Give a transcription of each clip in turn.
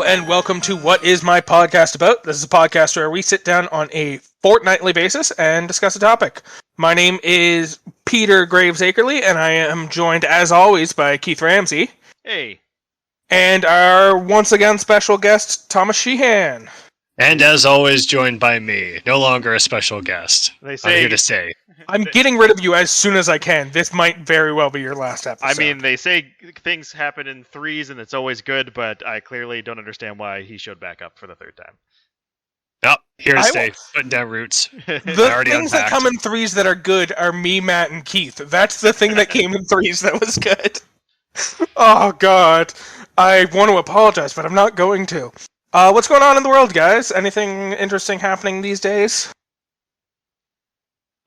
and welcome to What Is My Podcast About? This is a podcast where we sit down on a fortnightly basis and discuss a topic. My name is Peter Graves-Akerley, and I am joined, as always, by Keith Ramsey. Hey. And our, once again, special guest, Thomas Sheehan. And as always, joined by me. No longer a special guest. They say, I'm here to stay. I'm getting rid of you as soon as I can. This might very well be your last episode. I mean, they say things happen in threes and it's always good, but I clearly don't understand why he showed back up for the third time. Nope, here to stay. Putting down roots. The things that come in threes that are good are me, Matt, and Keith. That's the thing that came in threes that was good. Oh, God. I want to apologize, but I'm not going to. What's going on in the world, guys? Anything interesting happening these days?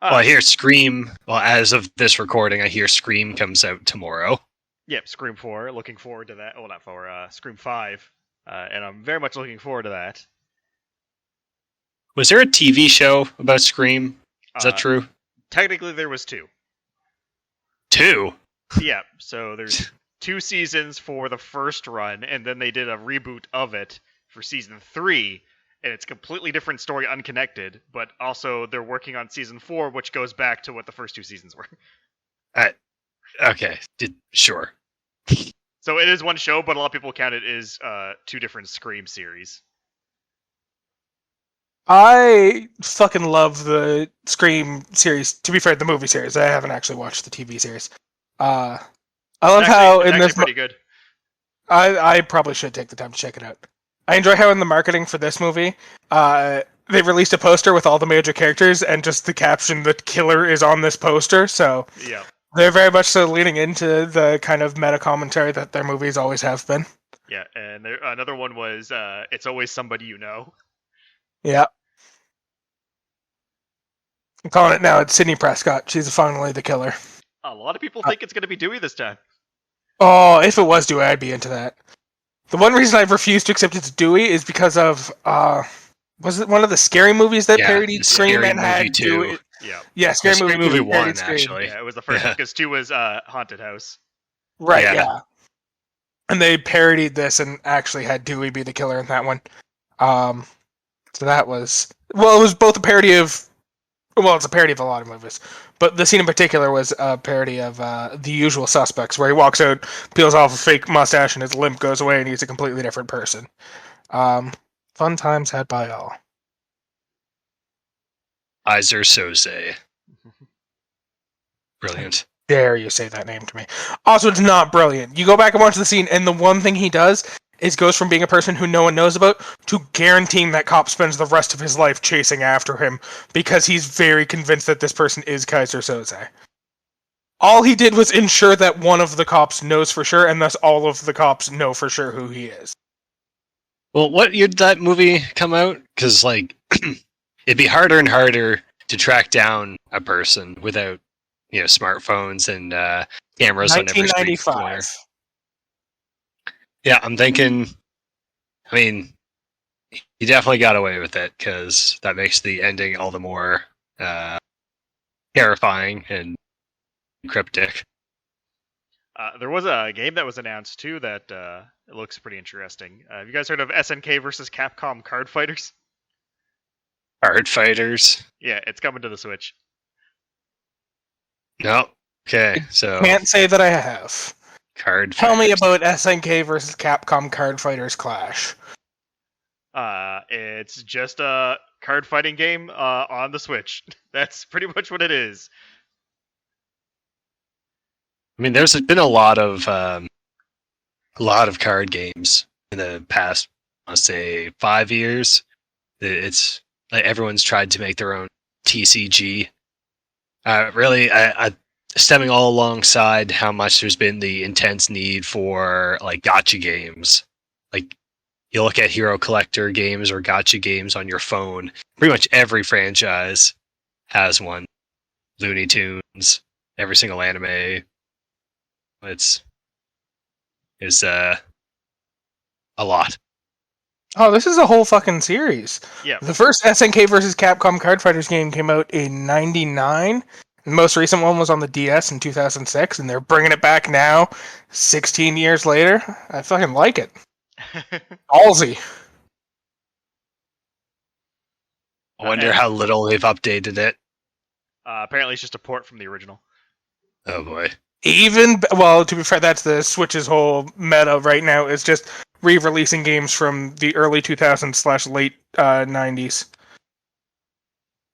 Well, I hear Scream. Well, as of this recording, I hear Scream comes out tomorrow. Yep, Scream 4. Looking forward to that. Well, not 4. Scream 5. And I'm very much looking forward to that. Was there a TV show about Scream? Is that true? Technically, there was 2. 2? Yeah, so there's 2 seasons for the first run, and then they did a reboot of it for season 3. And it's a completely different story, unconnected, but also they're working on season 4, which goes back to what the first 2 seasons were. Okay, sure. So it is one show, but a lot of people count it as 2 different Scream series. I fucking love the Scream series. To be fair, the movie series. I haven't actually watched the TV series. I love how in this. Pretty good. I probably should take the time to check it out. I enjoy how in the marketing for this movie, they released a poster with all the major characters and just the caption, "The killer is on this poster." So yeah, they're very much so leaning into the kind of meta commentary that their movies always have been. Yeah, and another one was, "It's always somebody you know." Yeah. I'm calling it now. It's Sidney Prescott. She's finally the killer. A lot of people think it's going to be Dewey this time. Oh, if it was Dewey, I'd be into that. The one reason I've refused to accept it's Dewey is because of, was it one of the Scary movies that parodied Scream and had Dewey? Yeah, Scary Movie 1, actually. Yeah, it was the first one, because 2 was Haunted House. Right, yeah. And they parodied this and actually had Dewey be the killer in that one. So that was... Well, it was both a parody of... Well, it's a parody of a lot of movies. But the scene in particular was a parody of The Usual Suspects, where he walks out, peels off a fake mustache, and his limp goes away, and he's a completely different person. Fun times had by all. Iser Soze. Brilliant. Dare you say that name to me. Also, it's not brilliant. You go back and watch the scene, and the one thing he does is goes from being a person who no one knows about to guaranteeing that cop spends the rest of his life chasing after him because he's very convinced that this person is Kaiser Soze. All he did was ensure that one of the cops knows for sure, and thus all of the cops know for sure who he is. Well, what year did that movie come out? Because, it'd be harder and harder to track down a person without, smartphones and cameras on every street corner. 1995. Yeah, I'm thinking, he definitely got away with it, because that makes the ending all the more terrifying and cryptic. There was a game that was announced, too, that it looks pretty interesting. Have you guys heard of SNK versus Capcom Card Fighters? Card Fighters? Yeah, it's coming to the Switch. No. Okay, so... Can't say that I have. Tell me about SNK versus Capcom Card Fighters Clash. It's just a card fighting game on the Switch. That's pretty much what it is. There's been a lot of card games in the past, I'll say 5 years. It's like everyone's tried to make their own TCG. Really, stemming all alongside how much there's been the intense need for gacha games. You look at Hero Collector games or gacha games on your phone, pretty much every franchise has one. Looney Tunes, every single anime. It's a lot. Oh, this is a whole fucking series. Yeah. The first SNK versus Capcom Card Fighters game came out in 1999. The most recent one was on the DS in 2006, and they're bringing it back now, 16 years later. I fucking like it. Ballsy. I wonder And how little they've updated it. apparently it's just a port from the original. Oh boy. Well, to be fair, that's the Switch's whole meta right now, is just re-releasing games from the early 2000s / late 90s.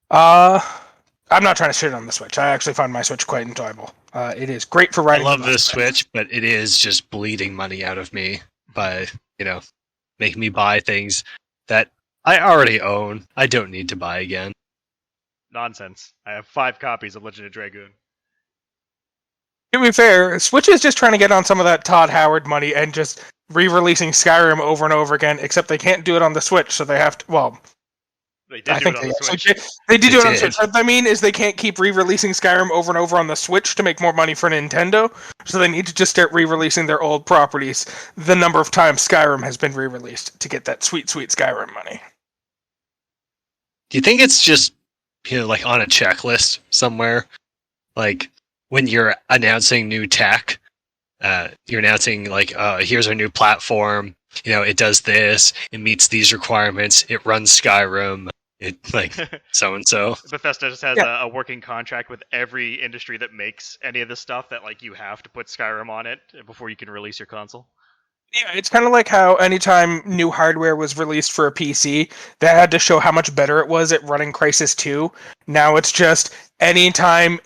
I'm not trying to shit on the Switch. I actually find my Switch quite enjoyable. It is great for I writing. love this Switch, but it is just bleeding money out of me by, making me buy things that I already own. I don't need to buy again. Nonsense. I have 5 copies of Legend of Dragoon. To be fair, Switch is just trying to get on some of that Todd Howard money and just re-releasing Skyrim over and over again, except they can't do it on the Switch, so they have to, well... They did do it on the Switch. They did do it on the did. Switch. What I mean is they can't keep re-releasing Skyrim over and over on the Switch to make more money for Nintendo, so they need to just start re-releasing their old properties the number of times Skyrim has been re-released to get that sweet, sweet Skyrim money. Do you think it's just, like on a checklist somewhere? Like when you're announcing new tech, you're announcing like, here's our new platform. It does this. It meets these requirements. It runs Skyrim. It like so and so. Bethesda just has a working contract with every industry that makes any of this stuff that like you have to put Skyrim on it before you can release your console. Yeah, it's kind of like how anytime new hardware was released for a PC, they had to show how much better it was at running Crysis 2. Now it's just anytime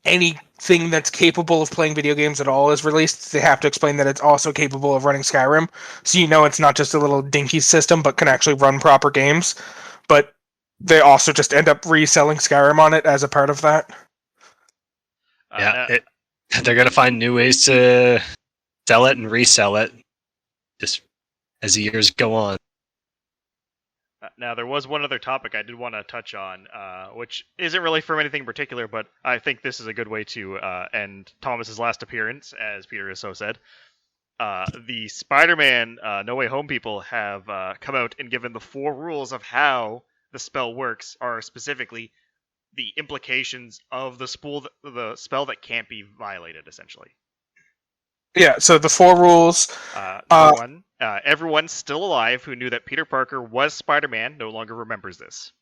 anything that's capable of playing video games at all is released, they have to explain that it's also capable of running Skyrim. So it's not just a little dinky system, but can actually run proper games. But they also just end up reselling Skyrim on it as a part of that. They're going to find new ways to sell it and resell it just as the years go on. Now, there was one other topic I did want to touch on, which isn't really from anything in particular, but I think this is a good way to end Thomas's last appearance, as Peter has so said. The Spider-Man No Way Home people have come out and given the 4 rules of how the spell works, are specifically the implications of the spell that can't be violated, essentially. Yeah, so the 4 rules... Number 1, everyone still alive who knew that Peter Parker was Spider-Man no longer remembers this.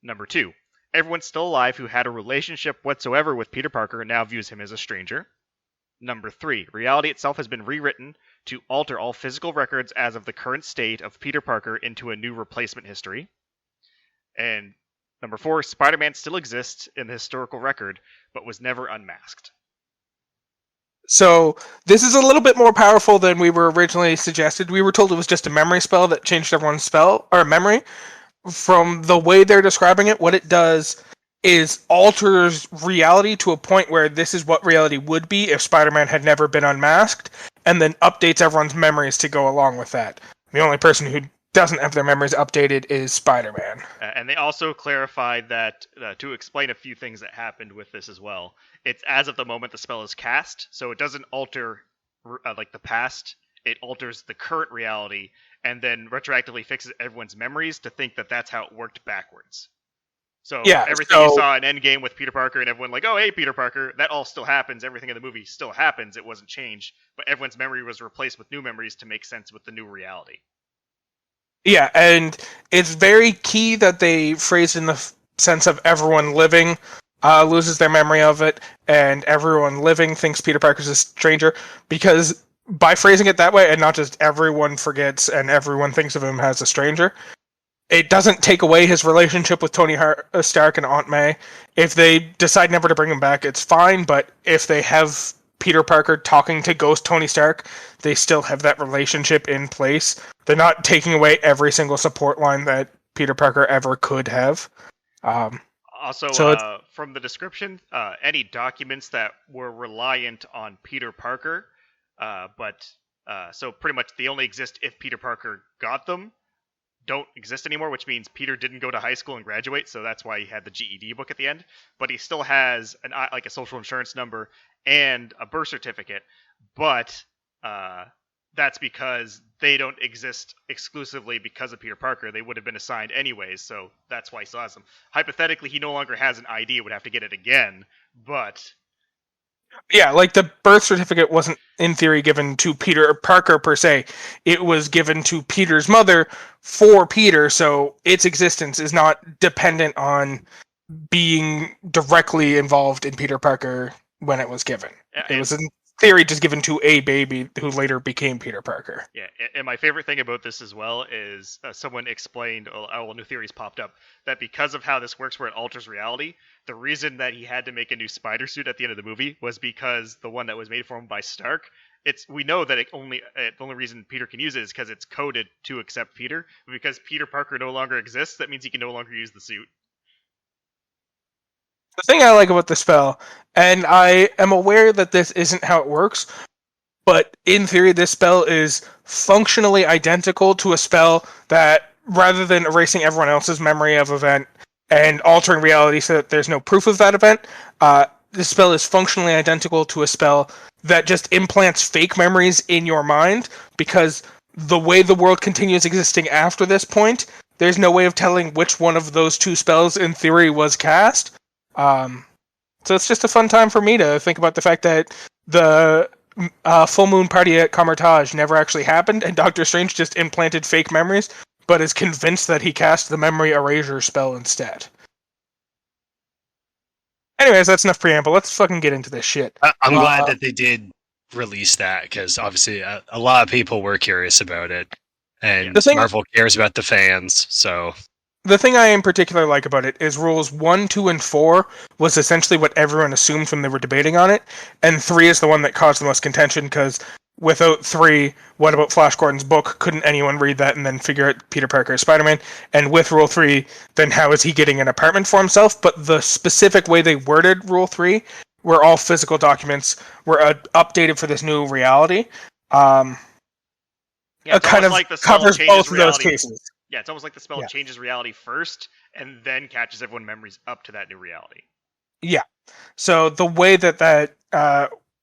Number 2, everyone still alive who had a relationship whatsoever with Peter Parker now views him as a stranger. Number 3, reality itself has been rewritten to alter all physical records as of the current state of Peter Parker into a new replacement history. And number 4, Spider-Man still exists in the historical record, but was never unmasked. So this is a little bit more powerful than we were originally suggested. We were told it was just a memory spell that changed everyone's memory. From the way they're describing it, what it does is alters reality to a point where this is what reality would be if Spider-Man had never been unmasked, and then updates everyone's memories to go along with that. The only person who doesn't have their memories updated is Spider-Man. And they also clarified that, to explain a few things that happened with this as well, it's as of the moment the spell is cast, so it doesn't alter like the past, it alters the current reality, and then retroactively fixes everyone's memories to think that that's how it worked backwards. So everything you saw in Endgame with Peter Parker and everyone like, oh, hey, Peter Parker, that all still happens. Everything in the movie still happens. It wasn't changed. But everyone's memory was replaced with new memories to make sense with the new reality. Yeah, and it's very key that they phrased in the sense of everyone living loses their memory of it, and everyone living thinks Peter Parker's a stranger, because by phrasing it that way, and not just everyone forgets and everyone thinks of him as a stranger, it doesn't take away his relationship with Tony Stark and Aunt May. If they decide never to bring him back, it's fine, but if they have Peter Parker talking to Ghost Tony Stark, they still have that relationship in place. They're not taking away every single support line that Peter Parker ever could have. Also, from the description, any documents that were reliant on Peter Parker, so pretty much they only exist if Peter Parker got them, don't exist anymore, which means Peter didn't go to high school and graduate, so that's why he had the GED book at the end. But he still has a social insurance number and a birth certificate, but that's because they don't exist exclusively because of Peter Parker. They would have been assigned anyways, so that's why he still has them. Hypothetically, he no longer has an ID, would have to get it again, but Yeah, like the birth certificate wasn't, in theory, given to Peter Parker per se. It was given to Peter's mother for Peter, so its existence is not dependent on being directly involved in Peter Parker when it was given. It was, in theory, just given to a baby who later became Peter Parker. Yeah, and my favorite thing about this as well is someone explained, new theories popped up, that because of how this works where it alters reality, the reason that he had to make a new spider suit at the end of the movie was because the one that was made for him by Stark, we know that the only reason Peter can use it is because it's coded to accept Peter, but because Peter Parker no longer exists, that means he can no longer use the suit. The thing I like about the spell, and I am aware that this isn't how it works, but in theory, this spell is functionally identical to a spell that, rather than erasing everyone else's memory of event and altering reality so that there's no proof of that event, this spell is functionally identical to a spell that just implants fake memories in your mind, because the way the world continues existing after this point, there's no way of telling which one of those two spells, in theory, was cast. So it's just a fun time for me to think about the fact that the full moon party at Camartage never actually happened, and Doctor Strange just implanted fake memories, but is convinced that he cast the memory erasure spell instead. Anyways, that's enough preamble. Let's fucking get into this shit. I'm glad that they did release that, because obviously a lot of people were curious about it, and Marvel cares about the fans, so... The thing I in particular like about it is rules 1, 2, and 4 was essentially what everyone assumed when they were debating on it, and 3 is the one that caused the most contention, because without 3, what about Flash Gordon's book? Couldn't anyone read that and then figure out Peter Parker is Spider-Man? And with Rule 3, then how is he getting an apartment for himself? But the specific way they worded Rule 3, where all physical documents were updated for this new reality, kind of like covers both of those cases. Yeah, it's almost like the spell changes reality first, and then catches everyone's memories up to that new reality. Yeah. So the way that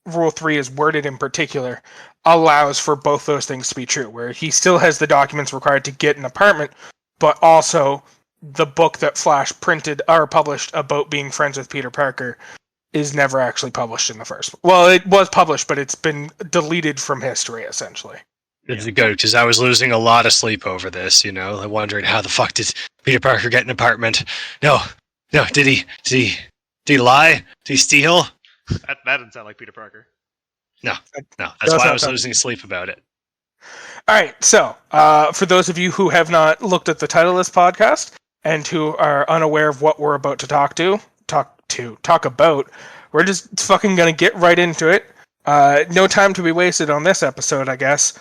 Rule 3 is worded in particular allows for both those things to be true, where he still has the documents required to get an apartment, but also the book that Flash printed or published about being friends with Peter Parker is never actually published in the first. Well, it was published, but it's been deleted from history, essentially. It's good, because I was losing a lot of sleep over this, I'm wondering how the fuck did Peter Parker get an apartment? No, did he lie? Did he steal? That doesn't sound like Peter Parker. No, that's why I was losing sleep about it. Alright, so, for those of you who have not looked at the title of this podcast, and who are unaware of what we're about to talk about, we're just fucking gonna get right into it. No time to be wasted on this episode, I guess.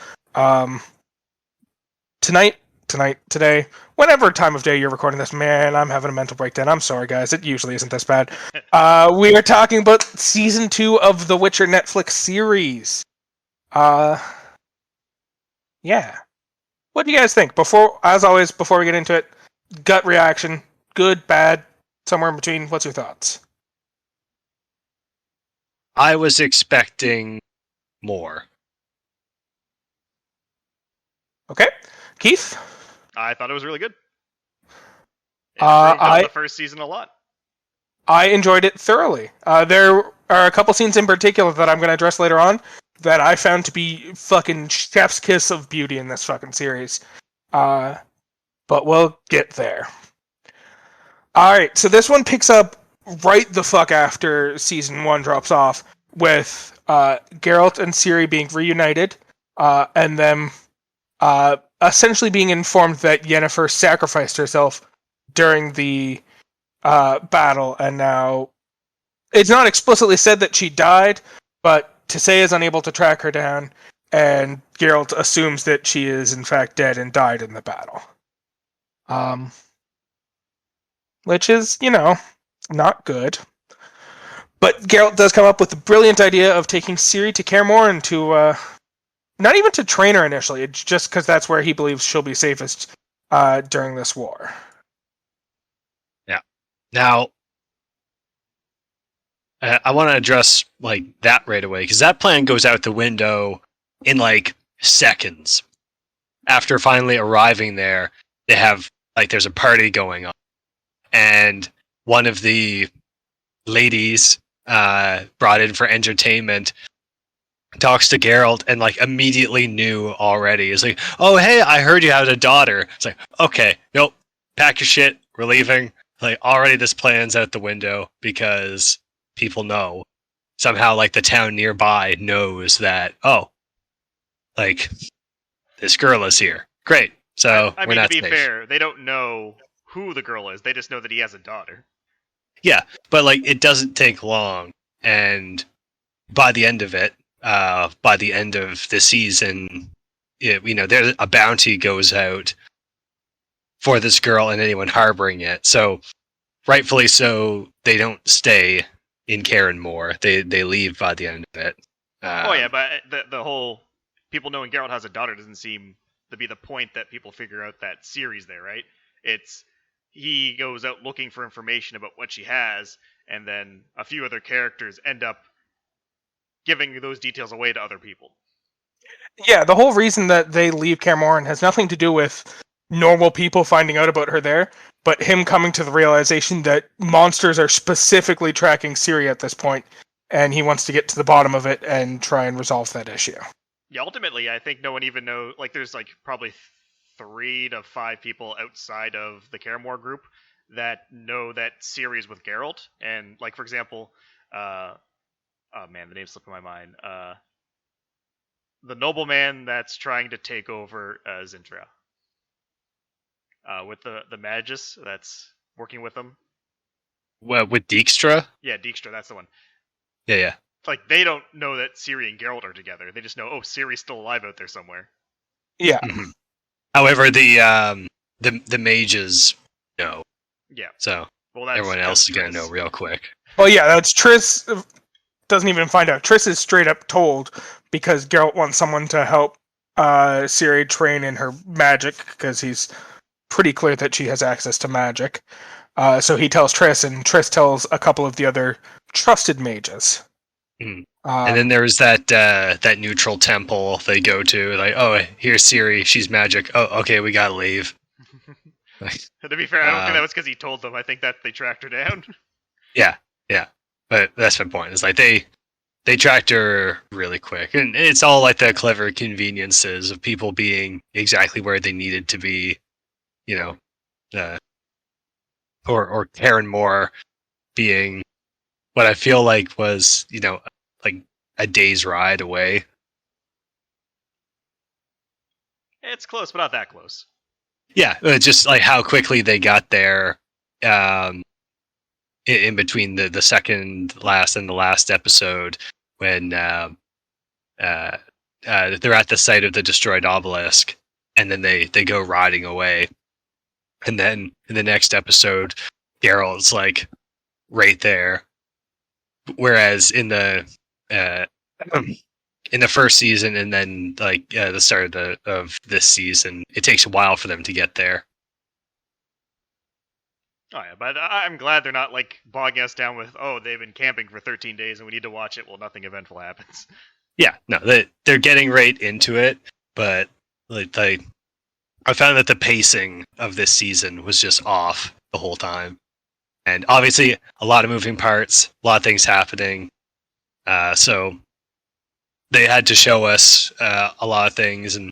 Today, whatever time of day you're recording this, man, I'm having a mental breakdown. I'm sorry, guys. It usually isn't this bad. We are talking about Season 2 of The Witcher Netflix series. Yeah. What do you guys think? Before we get into it, gut reaction, good, bad, somewhere in between. What's your thoughts? I was expecting more. Okay. Keith? I thought it was really good. I the first season a lot. I enjoyed it thoroughly. There are a couple scenes in particular that I'm going to address later on that I found to be fucking chef's kiss of beauty in this fucking series. But we'll get there. Alright, so this one picks up right the fuck after Season 1 drops off, with Geralt and Ciri being reunited, and them essentially being informed that Yennefer sacrificed herself during the battle, and now it's not explicitly said that she died, but Tissaia is unable to track her down, and Geralt assumes that she is in fact dead and died in the battle. Which is, not good. But Geralt does come up with the brilliant idea of taking Ciri to Kaer Morhen to, not even to train her initially, it's just because that's where he believes she'll be safest during this war. Yeah. Now, I want to address that right away, because that plan goes out the window in seconds. After finally arriving there, they have there's a party going on, and one of the ladies brought in for entertainment, talks to Geralt and like immediately knew already. It's like, oh hey, I heard you had a daughter. It's like, okay, nope, pack your shit, we're leaving. Like already this plan's out the window because people know. Somehow like the town nearby knows that, oh, like this girl is here. Great. So I we're mean, not to be safe. fair, they don't know who the girl is. They just know that he has a daughter. Yeah, but like it doesn't take long, and by the end of it, by the end of the season, there a bounty goes out for this girl and anyone harboring it. So rightfully so, they don't stay in Karen more. They leave by the end of it. Oh yeah, but the whole people knowing Geralt has a daughter doesn't seem to be the point that people figure out that Ciri's there, right? It's he goes out looking for information about what she has, and then a few other characters end up giving those details away to other people. Yeah, the whole reason that they leave Kaer Morhen has nothing to do with normal people finding out about her there, but him coming to the realization that monsters are specifically tracking Ciri at this point, and he wants to get to the bottom of it and try and resolve that issue. Yeah, ultimately, I think no one even knows. Like, there's like probably 3 to 5 people outside of the Karamor group that know that Ciri's with Geralt, and like for example, oh man, the name slipped my mind. The nobleman that's trying to take over Zintra. With the Magus that's working with them. Well, with Dijkstra? Yeah, Dijkstra, that's the one. Yeah. Like, they don't know that Ciri and Geralt are together. They just know, oh, Ciri's still alive out there somewhere. Yeah. Mm-hmm. However, the mages know. Yeah. So well, everyone else is Triss. gonna know real quick. Well, yeah, that's Triss doesn't even find out. Triss is straight up told because Geralt wants someone to help Ciri train in her magic because he's pretty clear that she has access to magic. So he tells Triss, and Triss tells a couple of the other trusted mages. Mm. And then there's that neutral temple they go to. Like, oh, here's Ciri. She's magic. Oh, okay, we gotta leave. To be fair, I don't think that was because he told them. I think that they tracked her down. Yeah. But that's my point. It's like they tracked her really quick, and it's all like the clever conveniences of people being exactly where they needed to be. Or Karen Moore being what I feel like was, like a day's ride away. It's close, but not that close. Yeah, just like how quickly they got there in between the second last and the last episode when they're at the site of the destroyed obelisk, and then they go riding away. And then in the next episode, Geralt's like right there. Whereas in the first season and then like the start of this season, it takes a while for them to get there. Oh yeah, but I'm glad they're not like bogging us down with, oh, they've been camping for 13 days and we need to watch it. Well, nothing eventful happens. Yeah, no, they're getting right into it, but like I found that the pacing of this season was just off the whole time. And obviously, a lot of moving parts, a lot of things happening. So they had to show us a lot of things, and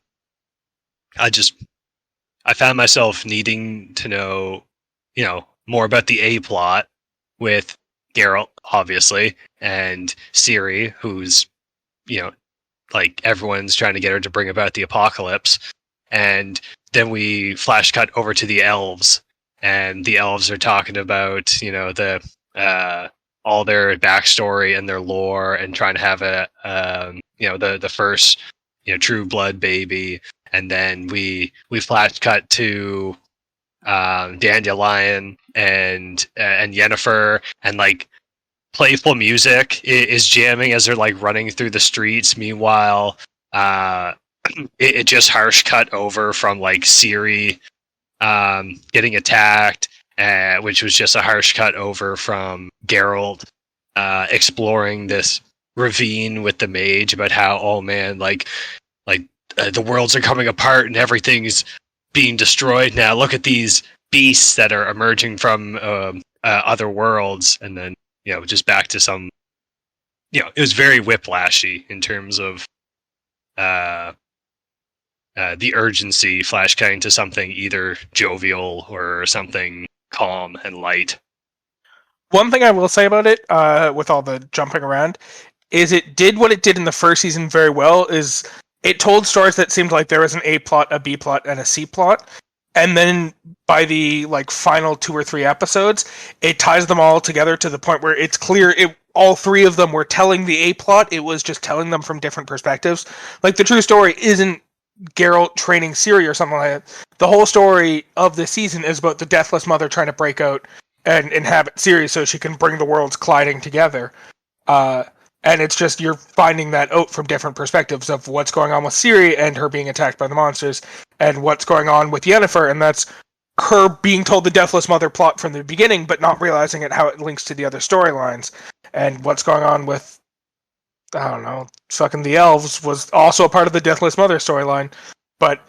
I found myself needing to know, more about the A plot with Geralt, obviously, and Ciri, who's, like everyone's trying to get her to bring about the apocalypse. And then we flash cut over to the elves. And the elves are talking about, the all their backstory and their lore, and trying to have the first, true blood baby. And then we flash cut to Dandelion and Yennefer, and like playful music is jamming as they're like running through the streets. Meanwhile, it just harsh cut over from like Ciri getting attacked, which was just a harsh cut over from Geralt exploring this ravine with the mage about how, oh man, the worlds are coming apart and everything's being destroyed now. Look at these beasts that are emerging from other worlds, and then just back to some it was very whiplashy in terms of the urgency flash cutting to something either jovial or something calm and light. One thing I will say about it, with all the jumping around, is it did what it did in the first season very well. Is it told stories that seemed like there was an A plot, a B plot, and a C plot, and then by the final 2 or 3 episodes, it ties them all together to the point where it's clear all 3 of them were telling the A plot. It was just telling them from different perspectives. Like the true story isn't Geralt training Ciri or something like that. The whole story of this season is about the Deathless Mother trying to break out and inhabit Ciri so she can bring the worlds colliding together. And it's just you're finding that out from different perspectives of what's going on with Ciri and her being attacked by the monsters, and what's going on with Yennefer, and that's her being told the Deathless Mother plot from the beginning, but not realizing it how it links to the other storylines, and what's going on with, I don't know, fucking the elves was also a part of the Deathless Mother storyline, but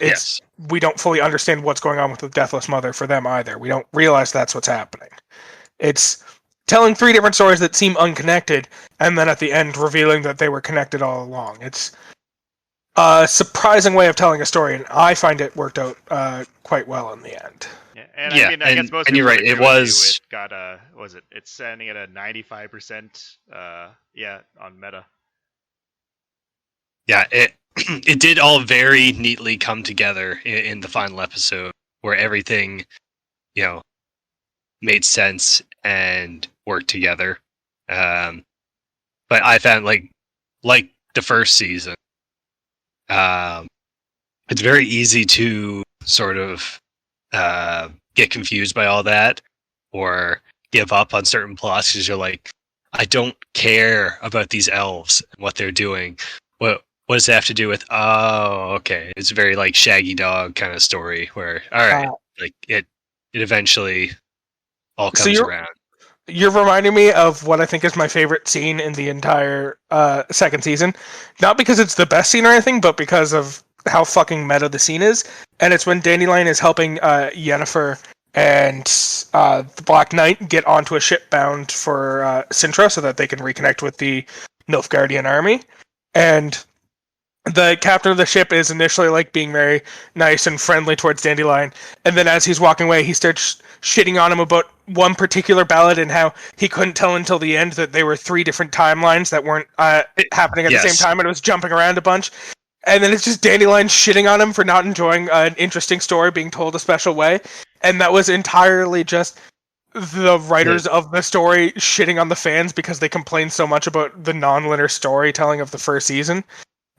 we don't fully understand what's going on with the Deathless Mother for them either. We don't realize that's what's happening. It's telling 3 different stories that seem unconnected, and then at the end revealing that they were connected all along. It's a surprising way of telling a story, and I find it worked out quite well in the end. Yeah, and I mean, I guess most people you're right. It was. It got it's standing at a 95%. On Meta. Yeah, it did all very neatly come together in the final episode, where everything, made sense and worked together. But I found like the first season, it's very easy to sort of get confused by all that or give up on certain plots because you're like, I don't care about these elves and what they're doing. What does it have to do with? Oh, okay. It's a very like Shaggy Dog kind of story where, all right, it eventually all comes around. You're reminding me of what I think is my favorite scene in the entire second season. Not because it's the best scene or anything, but because of how fucking meta the scene is. And it's when Dandelion is helping Yennefer and the Black Knight get onto a ship bound for Sintra so that they can reconnect with the Nilfgaardian army. And the captain of the ship is initially being very nice and friendly towards Dandelion, and then as he's walking away, he starts shitting on him about one particular ballad and how he couldn't tell until the end that they were 3 different timelines that weren't happening at the same time, and it was jumping around a bunch. And then it's just Dandelion shitting on him for not enjoying an interesting story being told a special way, and that was entirely just the writers of the story shitting on the fans because they complained so much about the non-linear storytelling of the first season.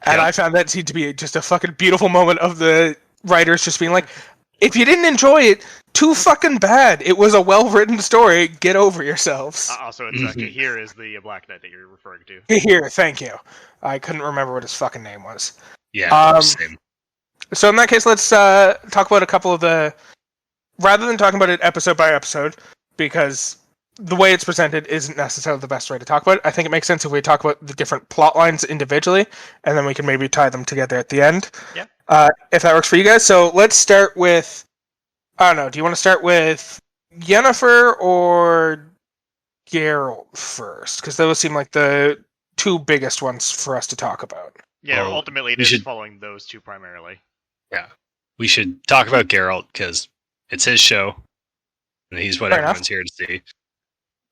And I found that to be just a fucking beautiful moment of the writers just being like, if you didn't enjoy it, too fucking bad. It was a well-written story. Get over yourselves. Also, it's Kahir is the Black Knight that you're referring to. Kahir, thank you. I couldn't remember what his fucking name was. Yeah, same. So in that case, let's talk about a couple of the... Rather than talking about it episode by episode, because the way it's presented isn't necessarily the best way to talk about it. I think it makes sense if we talk about the different plot lines individually, and then we can maybe tie them together at the end. Yeah. If that works for you guys. So let's start with... I don't know. Do you want to start with Yennefer or Geralt first? Because those seem like the 2 biggest ones for us to talk about. Yeah, ultimately it is following those 2 primarily. Yeah. We should talk about Geralt, because it's his show, and he's what everyone's here to see.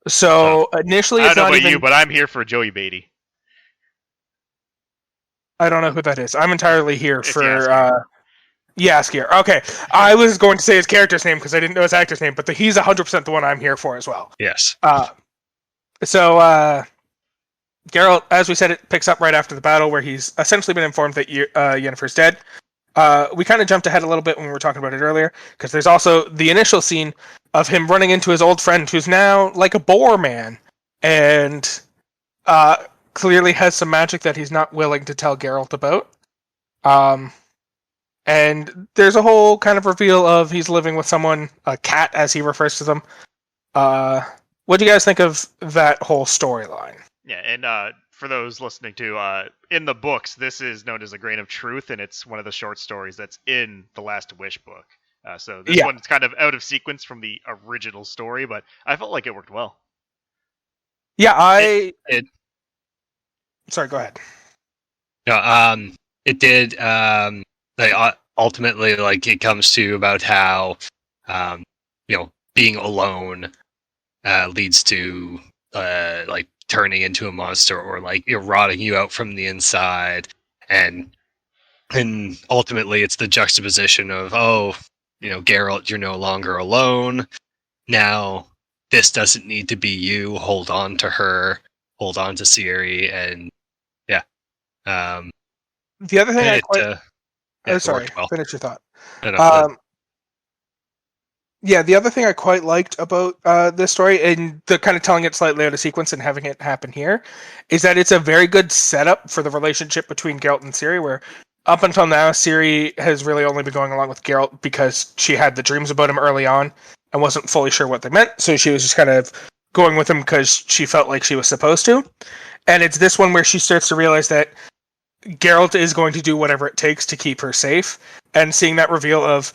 So initially, I don't know about you, but I'm here for Joey Beatty. I don't know who that is. I'm entirely here for Jaskier. Okay, I was going to say his character's name because I didn't know his actor's name, but he's 100% the one I'm here for as well. Yes. So Geralt, as we said, it picks up right after the battle where he's essentially been informed that Yennefer's dead. We kind of jumped ahead a little bit when we were talking about it earlier, because there's also the initial scene of him running into his old friend who's now like a boar man, and clearly has some magic that he's not willing to tell Geralt about. And there's a whole kind of reveal of he's living with someone, a cat as he refers to them. What do you guys think of that whole storyline? Yeah, and for those listening to, in the books, this is known as A Grain of Truth, and it's one of the short stories that's in the Last Wish book. So this one's kind of out of sequence from the original story, but I felt like it worked well. Yeah, Sorry, go ahead. No, it did. Ultimately, like it comes to about how, being alone leads to like turning into a monster or like rotting you out from the inside, and ultimately it's the juxtaposition of Geralt, you're no longer alone now. This doesn't need to be you. Hold on to her. Hold on to Ciri, and yeah. The other thing I quite... it sorry, worked well. finish your thought. No, Yeah, the other thing I quite liked about this story, and the kind of telling it slightly out of sequence and having it happen here, is that it's a very good setup for the relationship between Geralt and Ciri, where up until now, Ciri has really only been going along with Geralt because she had the dreams about him early on and wasn't fully sure what they meant, so she was just kind of going with him because she felt like she was supposed to. And it's this one where she starts to realize that Geralt is going to do whatever it takes to keep her safe, and seeing that reveal of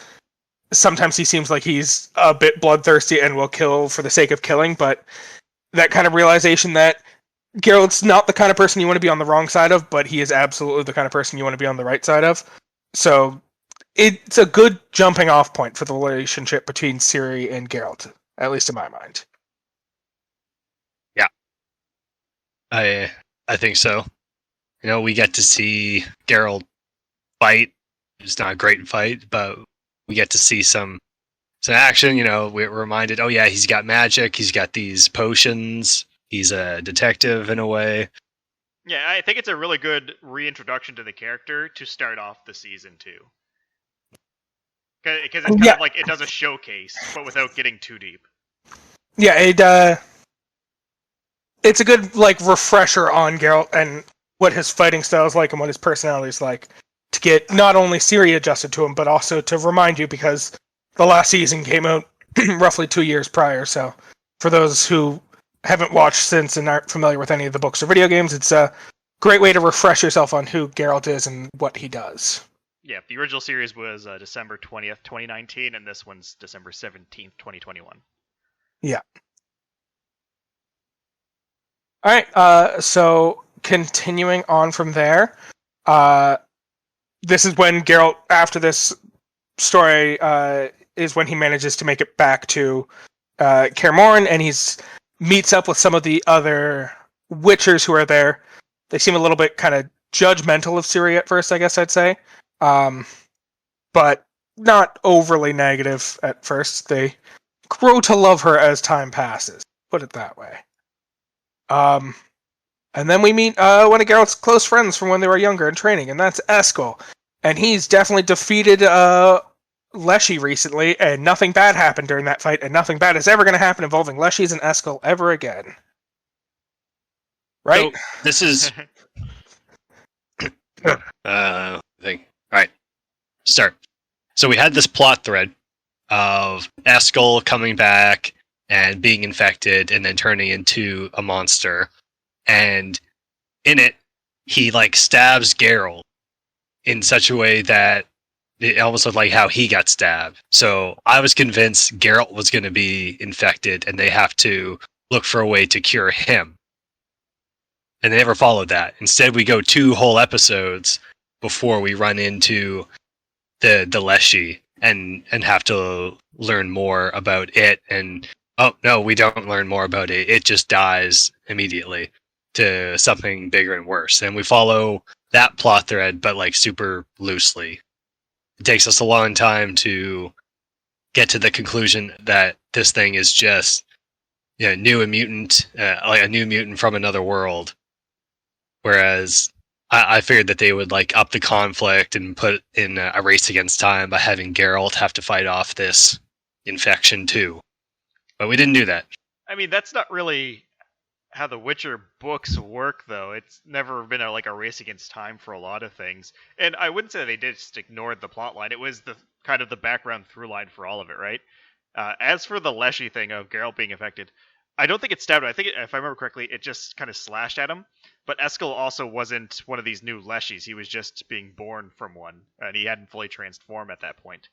sometimes he seems like he's a bit bloodthirsty and will kill for the sake of killing, but that kind of realization that Geralt's not the kind of person you want to be on the wrong side of, but he is absolutely the kind of person you want to be on the right side of. So it's a good jumping off point for the relationship between Ciri and Geralt, at least in my mind. Yeah. I think so. We get to see Geralt fight. It's not a great fight, but we get to see some action. We're reminded, oh yeah, he's got magic. He's got these potions. He's a detective in a way. Yeah, I think it's a really good reintroduction to the character to start off the season too. Because it's kind of like it does a showcase, but without getting too deep. Yeah, it's a good refresher on Geralt and what his fighting style is like and what his personality is like, to get not only Ciri adjusted to him, but also to remind you, because the last season came out roughly 2 years prior. So for those who haven't watched since and aren't familiar with any of the books or video games, it's a great way to refresh yourself on who Geralt is and what he does. Yeah, the original series was December 20th, 2019, and this one's December 17th, 2021. Yeah. All right, so continuing on from there, this is when Geralt, after this story, is when he manages to make it back to Kaer Morhen, and he's meets up with some of the other Witchers who are there. They seem a little bit kind of judgmental of Ciri at first, I guess I'd say, but not overly negative at first. They grow to love her as time passes, put it that way. And then we meet one of Geralt's close friends from when they were younger in training, and that's Eskel. And he's definitely defeated Leshy recently, and nothing bad happened during that fight, and nothing bad is ever going to happen involving Leshies and Eskel ever again. Right? So this is... thing. Alright. Start. So we had this plot thread of Eskel coming back and being infected and then turning into a monster. And in it, he stabs Geralt in such a way that it almost looked like how he got stabbed. So I was convinced Geralt was going to be infected and they have to look for a way to cure him. And they never followed that. Instead, we go 2 whole episodes before we run into the Leshy and have to learn more about it. And oh no, we don't learn more about it. It just dies immediately to something bigger and worse. And we follow that plot thread, but super loosely. It takes us a long time to get to the conclusion that this thing is just a new mutant from another world. Whereas I figured that they would up the conflict and put in a race against time by having Geralt have to fight off this infection too. But we didn't do that. I mean, that's not really how the Witcher books work, though. It's never been a race against time for a lot of things. And I wouldn't say they just ignored the plot line. It was the kind of the background through line for all of it, right? As for the Leshy thing of Geralt being affected, I don't think it stabbed him. I think, if I remember correctly, it just kind of slashed at him. But Eskel also wasn't one of these new Leshies. He was just being born from one, and he hadn't fully transformed at that point.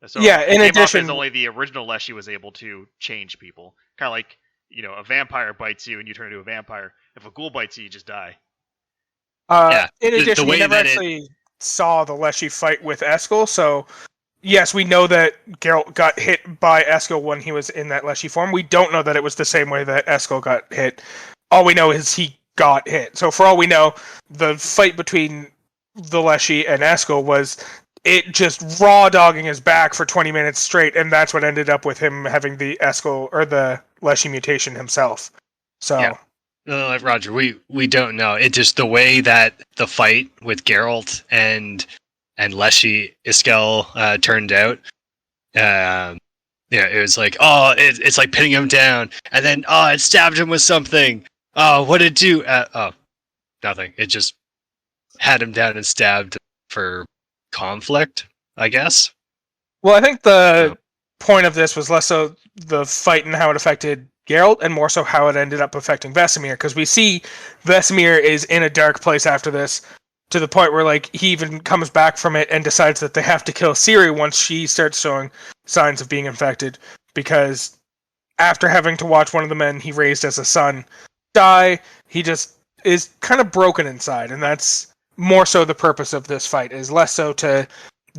So yeah, it in came addition, off as only the original Leshy was able to change people. Kind of like, a vampire bites you and you turn into a vampire. If a ghoul bites you, you just die. In The addition, we way never that actually saw the Leshy fight with Eskel, so yes, we know that Geralt got hit by Eskel when he was in that Leshy form. We don't know that it was the same way that Eskel got hit. All we know is he got hit. So for all we know, the fight between the Leshy and Eskel was it just raw dogging his back for 20 minutes straight, and that's what ended up with him having the Eskel or the Leshy mutation himself. So Yeah. No, like Roger, we don't know. It just the way that the fight with Geralt and Leshy Iskel turned out. Yeah, it was like, oh, it's like pinning him down, and then it stabbed him with something. Oh, what did it do? Nothing. It just had him down and stabbed for conflict, I guess. well, I think the So, point of this was less so the fight and how it affected Geralt, and more so how it ended up affecting Vesemir, because we see Vesemir is in a dark place after this, to the point where like he even comes back from it and decides that they have to kill Ciri once she starts showing signs of being infected, because after having to watch one of the men he raised as a son die, he just is kind of broken inside, and that's more so the purpose of this fight, is less so to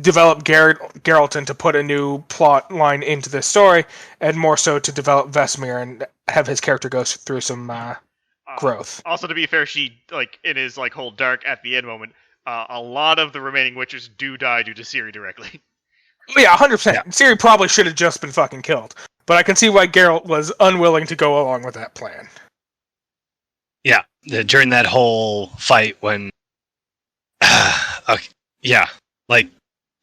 develop Geralt and to put a new plot line into this story, and more so to develop Vesemir and have his character go through some growth. Also, to be fair, she like in his like whole dark at the end moment. A lot of the remaining Witchers do die due to Ciri directly. Yeah, 100%. Yeah. Ciri probably should have just been fucking killed, but I can see why Geralt was unwilling to go along with that plan. yeah, during that whole fight when, okay, yeah, like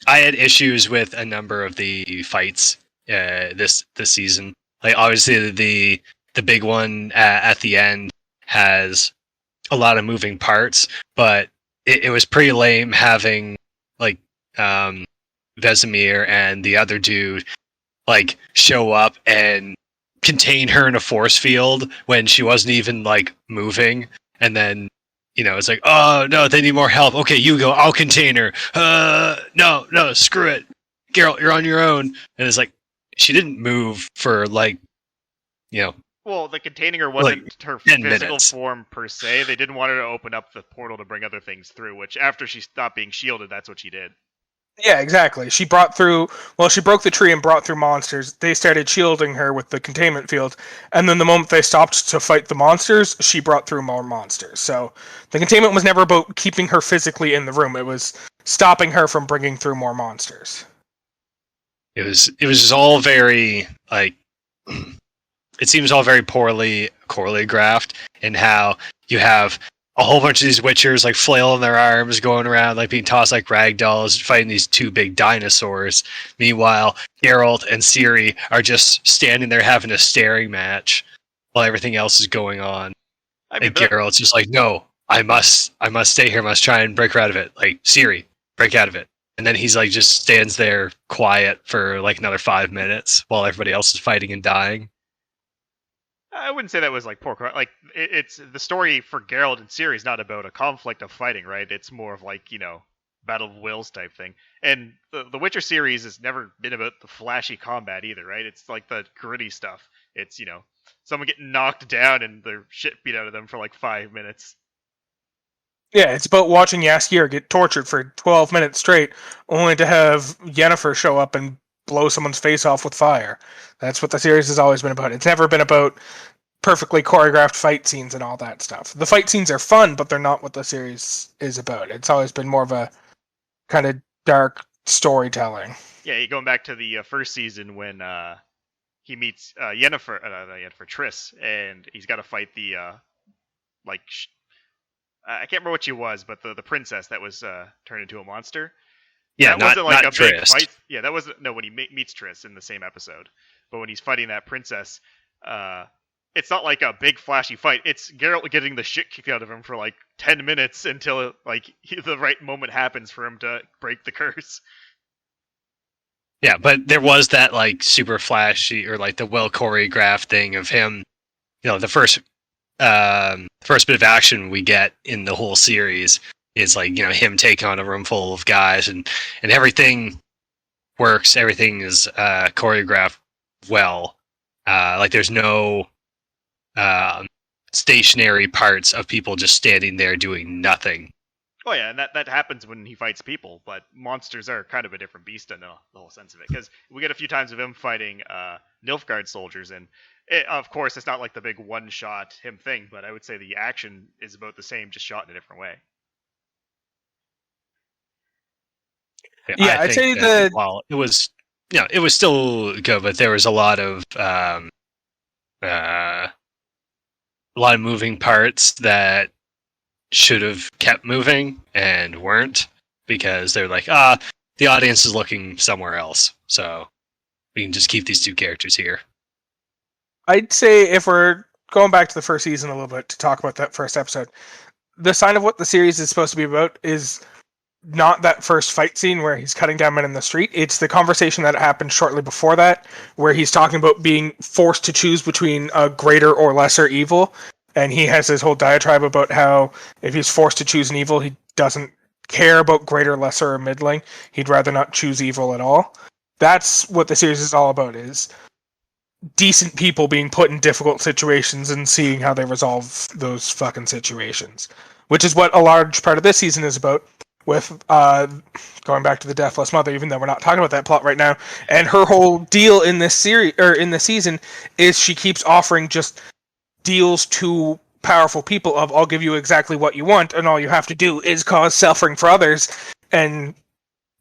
I had issues with a number of the fights this season. Like obviously the big one at the end has a lot of moving parts, but it was pretty lame having like Vesemir and the other dude like show up and contain her in a force field when she wasn't even like moving, and then it's like, oh no, they need more help. Okay, you go, I'll contain her. No, screw it, Geralt, you're on your own. And it's like she didn't move for like Well, the containing her wasn't like her 10 physical minutes. form per se. They didn't want her to open up the portal to bring other things through, which after she stopped being shielded, that's what she did. Yeah, exactly. She broke the tree and brought through monsters. They started shielding her with the containment field, and then the moment they stopped to fight the monsters, she brought through more monsters. So the containment was never about keeping her physically in the room. It was stopping her from bringing through more monsters. It was just all very like it seems all very poorly choreographed, in how you have a whole bunch of these Witchers like flailing their arms, going around like being tossed like rag dolls, fighting these two big dinosaurs. Meanwhile, Geralt and Ciri are just standing there having a staring match while everything else is going on. I mean, And Geralt's just like, no, I must stay here, must try and break her out of it. Like, Ciri, break out of it. And then he's like just stands there quiet for like another 5 minutes while everybody else is fighting and dying. I wouldn't say that was like poor. Like it's the story for Geralt and Ciri is not about a conflict of fighting, right? It's more of like Battle of Wills type thing. And the Witcher series has never been about the flashy combat either, right? It's like the gritty stuff. It's someone getting knocked down and their shit beat out of them for like 5 minutes. Yeah, it's about watching Jaskier get tortured for 12 minutes straight, only to have Yennefer show up and blow someone's face off with fire. That's what the series has always been about. It's never been about perfectly choreographed fight scenes and all that stuff. The fight scenes are fun, but they're not what the series is about. It's always been more of a kind of dark storytelling. Yeah, you're going back to the first season when he meets Yennefer, Triss, and he's got to fight the I can't remember what she was, but the princess that was turned into a monster. Yeah, that wasn't like not a big Triss. fight. Yeah, that wasn't when he meets Triss in the same episode. But when he's fighting that princess, it's not like a big flashy fight. It's Geralt getting the shit kicked out of him for like 10 minutes until like the right moment happens for him to break the curse. Yeah, but there was that like super flashy or like the well choreographed thing of him. The first bit of action we get in the whole series is like him taking on a room full of guys, and everything works. Everything is choreographed well. Like there's no stationary parts of people just standing there doing nothing. Oh yeah, and that happens when he fights people, but monsters are kind of a different beast in the whole sense of it. Because we get a few times of him fighting Nilfgaard soldiers, and of course it's not like the big one-shot him thing, but I would say the action is about the same, just shot in a different way. Yeah, I'd say that. Well, it was it was still good, but there was a lot of moving parts that should have kept moving and weren't, because they're like, the audience is looking somewhere else, so we can just keep these two characters here. I'd say if we're going back to the first season a little bit to talk about that first episode, the sign of what the series is supposed to be about is not that first fight scene where he's cutting down men in the street. It's the conversation that happened shortly before that, where he's talking about being forced to choose between a greater or lesser evil. And he has his whole diatribe about how if he's forced to choose an evil, he doesn't care about greater, lesser, or middling. He'd rather not choose evil at all. That's what the series is all about, is decent people being put in difficult situations and seeing how they resolve those fucking situations. Which is what a large part of this season is about, with going back to the Deathless Mother, even though we're not talking about that plot right now. And her whole deal in this series, or in this season, is she keeps offering just deals to powerful people of, I'll give you exactly what you want, and all you have to do is cause suffering for others, and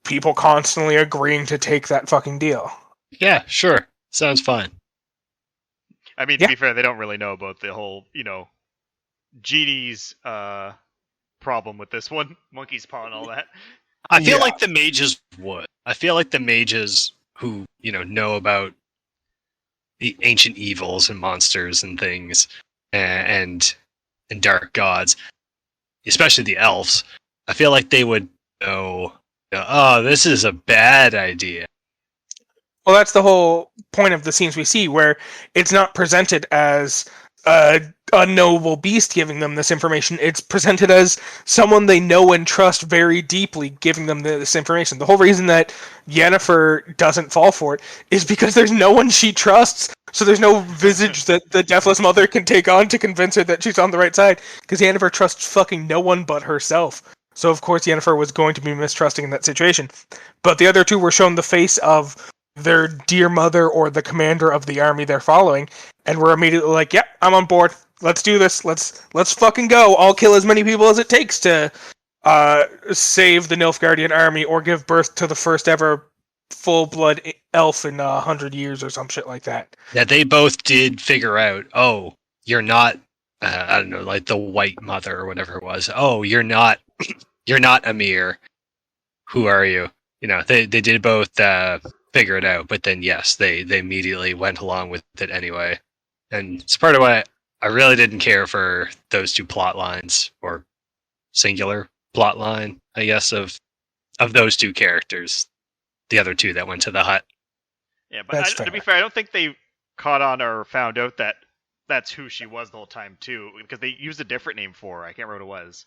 people constantly agreeing to take that fucking deal. Yeah, sure. Sounds fine. I mean, to be fair, they don't really know about the whole, Genie's problem with this one. Monkey's Paw and all that. I feel like the mages would. I feel like the mages who, know about the ancient evils and monsters and things and dark gods, especially the elves, I feel like they would know, this is a bad idea. Well, that's the whole point of the scenes we see, where it's not presented as a unknowable beast giving them this information. It's presented as someone they know and trust very deeply giving them this information. The whole reason that Yennefer doesn't fall for it is because there's no one she trusts. So there's no visage that the Deathless Mother can take on to convince her that she's on the right side, because Yennefer trusts fucking no one but herself. So of course Yennefer was going to be mistrusting in that situation. But the other two were shown the face of their dear mother or the commander of the army they're following, and we're immediately like, yep, I'm on board. Let's do this. Let's fucking go. I'll kill as many people as it takes to save the Nilfgaardian army or give birth to the first ever full-blood elf in 100 years or some shit like that. Yeah, they both did figure out, you're not, I don't know, like the White Mother or whatever it was. Oh, you're not Amir. Who are you? They did both figure it out, but then yes, they immediately went along with it anyway. And it's part of why I really didn't care for those two plot lines, or singular plot line, I guess, of those two characters. The other two that went to the hut. Yeah, but to be fair, I don't think they caught on or found out that that's who she was the whole time too, because they used a different name for her. I can't remember what it was,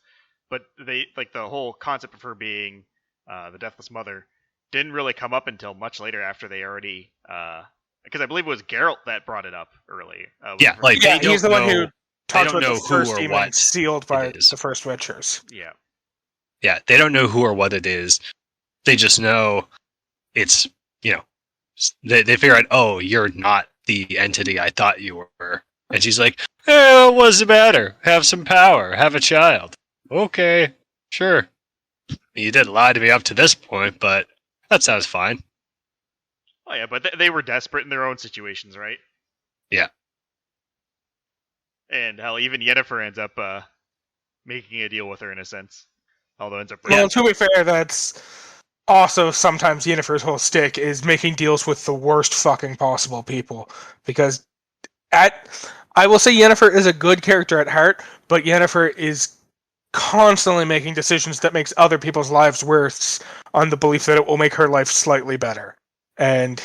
but they the whole concept of her being the Deathless Mother didn't really come up until much later, after they already because I believe it was Geralt that brought it up early. He's the one who talked about the first who or demon what sealed by the first Witchers. Yeah, they don't know who or what it is. They just know it's, they figure out, you're not the entity I thought you were. And she's like, what's the matter? Have some power. Have a child. Okay, sure. You didn't lie to me up to this point, but that sounds fine. Oh yeah, but they were desperate in their own situations, right? Yeah. And hell, even Yennefer ends up making a deal with her in a sense. Although it ends up... Well, to be fair, that's also sometimes Yennefer's whole stick is making deals with the worst fucking possible people. Because I will say Yennefer is a good character at heart, but Yennefer is constantly making decisions that makes other people's lives worse on the belief that it will make her life slightly better. And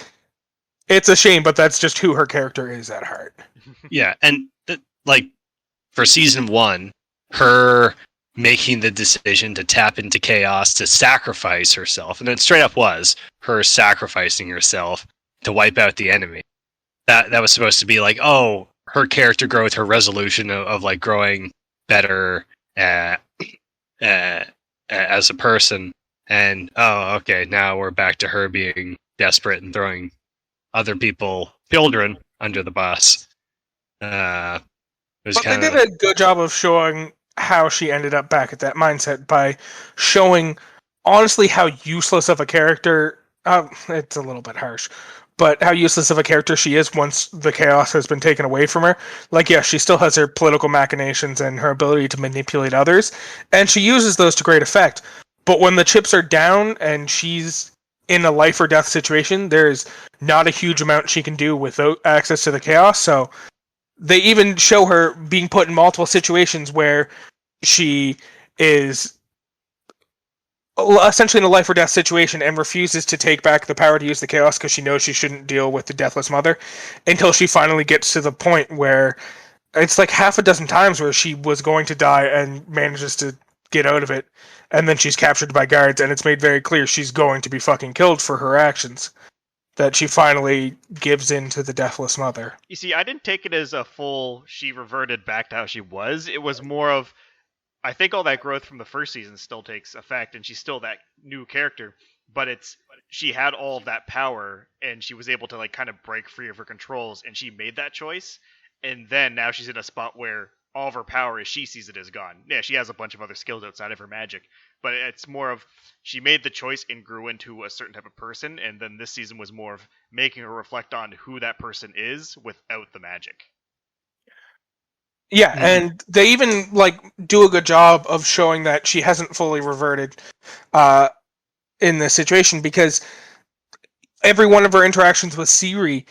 it's a shame, but that's just who her character is at heart. Yeah, and for season 1, her making the decision to tap into chaos to sacrifice herself, and it straight up was her sacrificing herself to wipe out the enemy. That was supposed to be like, her character growth, her resolution of growing better, as a person. And okay, now we're back to her being desperate and throwing other children, under the bus. It was But they kind did of a good job of showing how she ended up back at that mindset by showing, honestly, how useless of a character. It's a little bit harsh, but how useless of a character she is once the chaos has been taken away from her. Like, yes, she still has her political machinations and her ability to manipulate others, and she uses those to great effect. But when the chips are down and she's in a life or death situation, there's not a huge amount she can do without access to the chaos. So they even show her being put in multiple situations where she is essentially in a life or death situation and refuses to take back the power to use the chaos because she knows she shouldn't deal with the deathless mother, until she finally gets to the point where it's like half a dozen times where she was going to die and manages to get out of it, and then she's captured by guards, and it's made very clear she's going to be fucking killed for her actions, that she finally gives in to the deathless mother. You see, I didn't take it as a full she reverted back to how she was. It was more of, I think all that growth from the first season still takes effect, and she's still that new character, but she had all of that power, and she was able to like kind of break free of her controls, and she made that choice, and then now she's in a spot where all of her power, as she sees it, is gone. Yeah, she has a bunch of other skills outside of her magic, but it's more of she made the choice and grew into a certain type of person, and then this season was more of making her reflect on who that person is without the magic. Yeah, and they even like do a good job of showing that she hasn't fully reverted in this situation, because every one of her interactions with Ciri,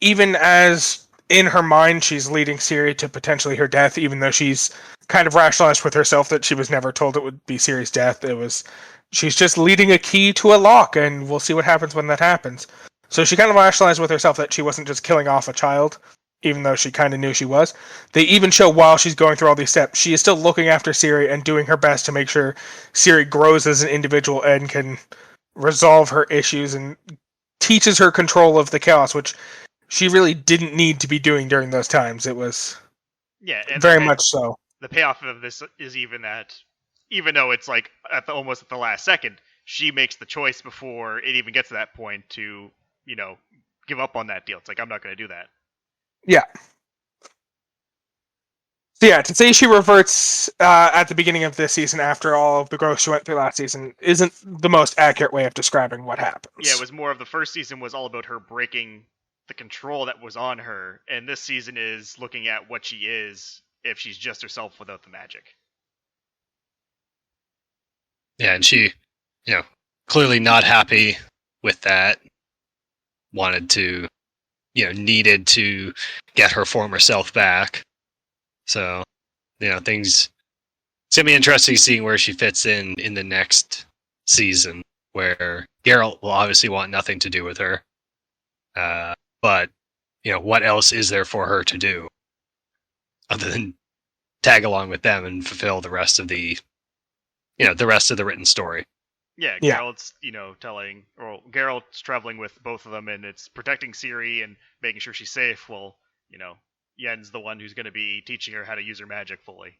even as in her mind she's leading Ciri to potentially her death, even though she's kind of rationalized with herself that she was never told it would be Ciri's death. She's just leading a key to a lock, and we'll see what happens when that happens. So she kind of rationalized with herself that she wasn't just killing off a child, even though she kind of knew she was. They even show while she's going through all these steps, she is still looking after Ciri and doing her best to make sure Ciri grows as an individual and can resolve her issues, and teaches her control of the chaos, which she really didn't need to be doing during those times. It was and very much so. The payoff of this is even that, even though it's like almost at the last second, she makes the choice before it even gets to that point to, give up on that deal. It's like, I'm not going to do that. Yeah. So yeah, to say she reverts at the beginning of this season after all of the growth she went through last season isn't the most accurate way of describing what happens. Yeah, it was more of the first season was all about her breaking the control that was on her, and this season is looking at what she is if she's just herself without the magic. Yeah, and she, clearly not happy with that. Wanted to, needed to get her former self back. So, things. It's gonna be interesting seeing where she fits in the next season, where Geralt will obviously want nothing to do with her. But what else is there for her to do other than tag along with them and fulfill the rest of the written story? Yeah, Geralt's Geralt's traveling with both of them, and it's protecting Ciri and making sure she's safe. Well, Yen's the one who's going to be teaching her how to use her magic fully.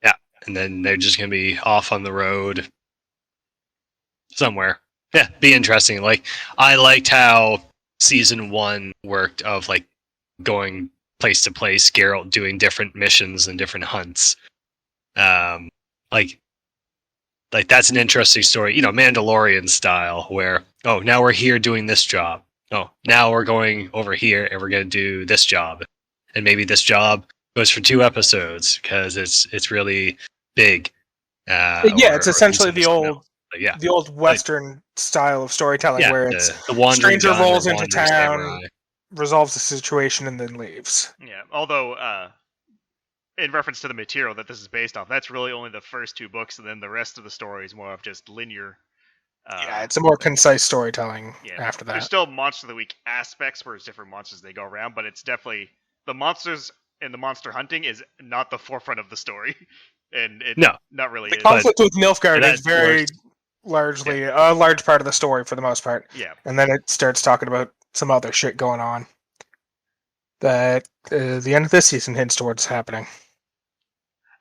Yeah, and then they're just going to be off on the road somewhere. Yeah, be interesting. Like, I liked how season 1 worked, of like going place to place, Geralt doing different missions and different hunts. Like that's an interesting story, Mandalorian style, where now we're here doing this job. Now we're going over here and we're going to do this job, and maybe this job goes for 2 episodes because it's really big. It's essentially the old Western style of storytelling, where it's the stranger rolls into town, resolves the situation, and then leaves. Yeah, although in reference to the material that this is based off, that's really only the first 2 books, and then the rest of the story is more of just linear. It's a more concise storytelling after that. There's still Monster of the Week aspects where it's different monsters they go around, but it's definitely the monsters and the monster hunting is not the forefront of the story. And it not really the conflict with Nilfgaard is very largely a large part of the story for the most part. Yeah. And then it starts talking about some other shit going on that the end of this season hints towards happening.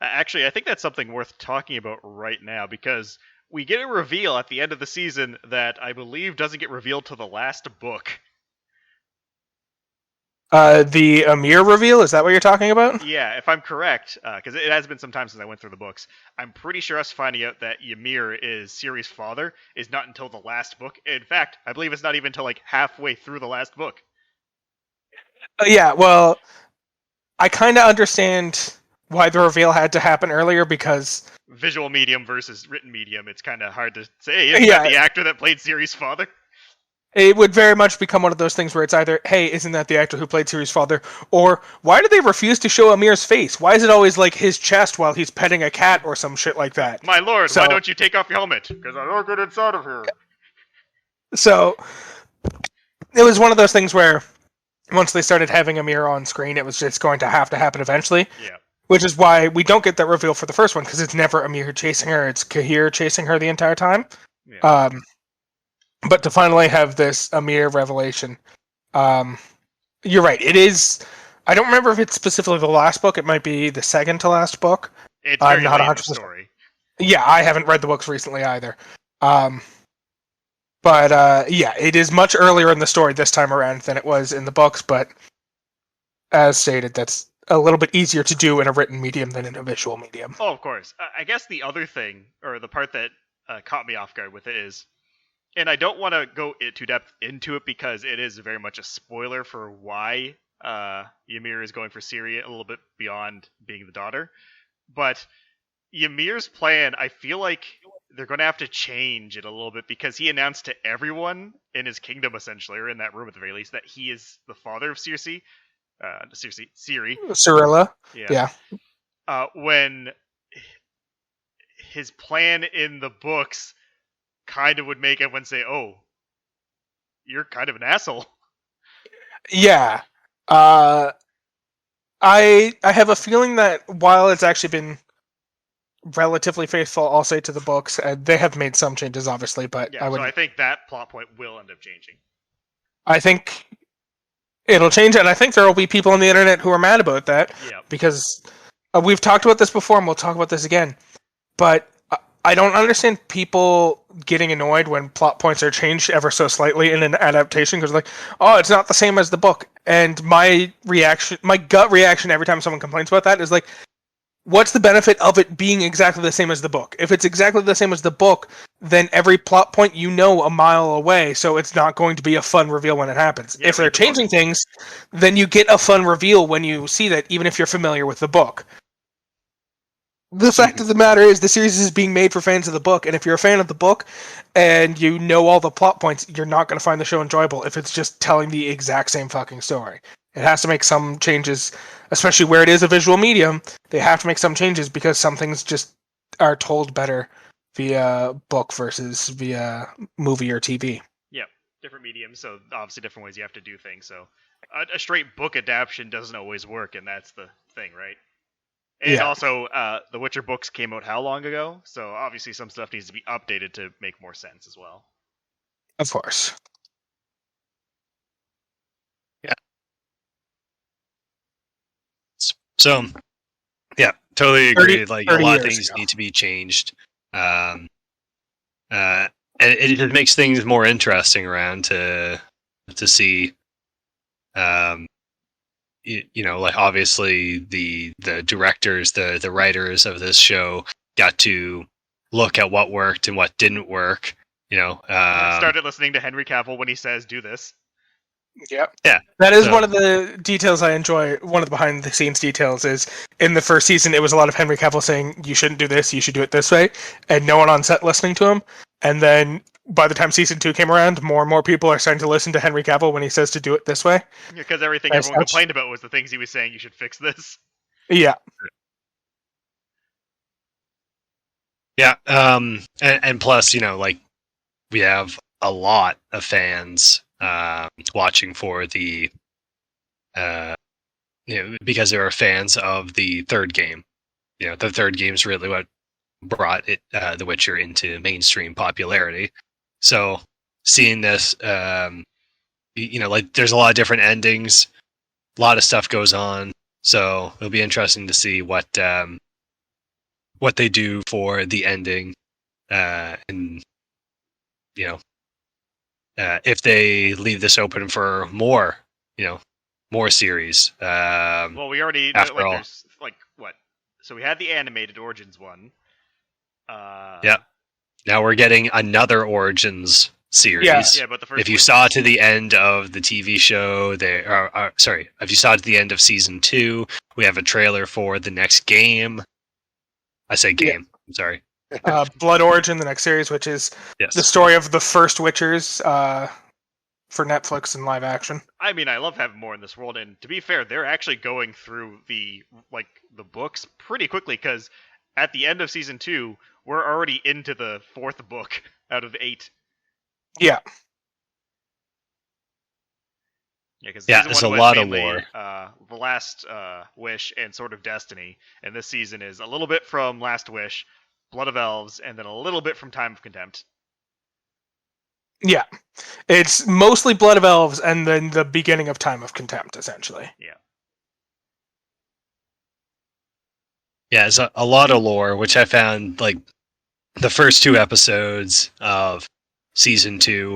Actually, I think that's something worth talking about right now because we get a reveal at the end of the season that I believe doesn't get revealed till the last book. The Amir reveal, is that what you're talking about? Yeah, if I'm correct, because it has been some time since I went through the books, I'm pretty sure us finding out that Ymir is Ciri's father is not until the last book. In fact, I believe it's not even until like halfway through the last book. Yeah, well, I kind of understand why the reveal had to happen earlier because Visual medium versus written medium, it's kind of hard to say. Isn't that the actor that played Ciri's father? it would very much become one of those things where it's either, hey, isn't that the actor who played Ciri's father? Or, why do they refuse to show Amir's face? Why is it always like his chest while he's petting a cat or some shit like that? My lord, why don't you take off your helmet? Because I don't get inside of here. So, it was one of those things where once they started having Amir on screen, it was just going to happen eventually. Yeah. Which is why we don't get that reveal for the first one, because it's never Amir chasing her, it's Kahir chasing her the entire time. Yeah. But to finally have this Amir revelation, you're right. It is. I don't remember if it's specifically the last book. It might be the second to last book. It's very late in the story. Yeah, I haven't read the books recently either. Yeah, it is much earlier in the story this time around than it was in the books. But as stated, that's a little bit easier to do in a written medium than in a visual medium. Oh, of course. I guess the other thing, or the part that caught me off guard with it is, and I don't want to go too depth into it because it is very much a spoiler for why Ymir is going for Ciri a little bit beyond being the daughter. But Ymir's plan, I feel like they're going to have to change it a little bit because he announced to everyone in his kingdom, essentially, or in that room at the very least, that he is the father of Ciri. Cirilla. Yeah. When his plan in the books kind of would make everyone say, "Oh, you're kind of an asshole." Yeah. I have a feeling that while it's actually been relatively faithful, I'll say, to the books, they have made some changes, obviously, but yeah, so I think that plot point will end up changing. I think it'll change, and I think there will be people on the internet who are mad about that, because we've talked about this before, and we'll talk about this again, but I don't understand people getting annoyed when plot points are changed ever so slightly in an adaptation, because like, oh, it's not the same as the book. And my gut reaction every time someone complains about that is like, what's the benefit of it being exactly the same as the book? If it's exactly the same as the book, then every plot point you know a mile away, so it's not going to be a fun reveal when it happens. If they're changing things, then you get a fun reveal when you see that, even if you're familiar with the book. The fact of the matter is, the series is being made for fans of the book, and if you're a fan of the book and you know all the plot points, you're not going to find the show enjoyable if it's just telling the exact same fucking story. It has to make some changes, especially where it is a visual medium. They have to make some changes because some things just are told better via book versus via movie or TV. Yeah, different mediums, so obviously different ways you have to do things. So a straight book adaptation doesn't always work, and that's the thing, right? And also, the Witcher books came out how long ago? So obviously some stuff needs to be updated to make more sense as well. Of course. Yeah. So, yeah, totally agree. Like, a lot of things need to be changed. And it just makes things more interesting around to see. Like, obviously the directors, the writers of this show got to look at what worked and what didn't work. Started listening to Henry Cavill when he says, "Do this." Yep. Yeah. That is one of the details I enjoy. One of the behind the scenes details is in the first season, it was a lot of Henry Cavill saying, "You shouldn't do this, you should do it this way," and no one on set listening to him. And then by the time season 2 came around, more and more people are starting to listen to Henry Cavill when he says to do it this way. Yeah, because everything everyone complained about was the things he was saying, "You should fix this." Yeah. Yeah. And plus, like, we have a lot of fans watching for the because they are fans of the third game. The third game is really what brought it The Witcher into mainstream popularity. So seeing this, like, there's a lot of different endings, a lot of stuff goes on. So it'll be interesting to see what what they do for the ending, and if they leave this open for more, more series. Well, we already know, After all. there's what? So we had the animated Origins one. Yeah. Now we're getting another Origins series. Yeah. Yeah, but the first. If you saw to the end of the TV show, if you saw to the end of season 2, we have a trailer for the next game. I say game. Yeah. I'm sorry. Blood Origin, the next series, which is the story of the first Witchers for Netflix and live action. I mean, I love having more in this world, and to be fair, they're actually going through the books pretty quickly, because at the end of season 2, we're already into the 4th book out of 8. Yeah. Yeah, because there's a lot of lore. The Last Wish and Sword of Destiny, and this season is a little bit from Last Wish, Blood of Elves, and then a little bit from Time of Contempt. Yeah. It's mostly Blood of Elves and then the beginning of Time of Contempt, essentially. Yeah. Yeah, it's a lot of lore, which I found, the first 2 episodes of season 2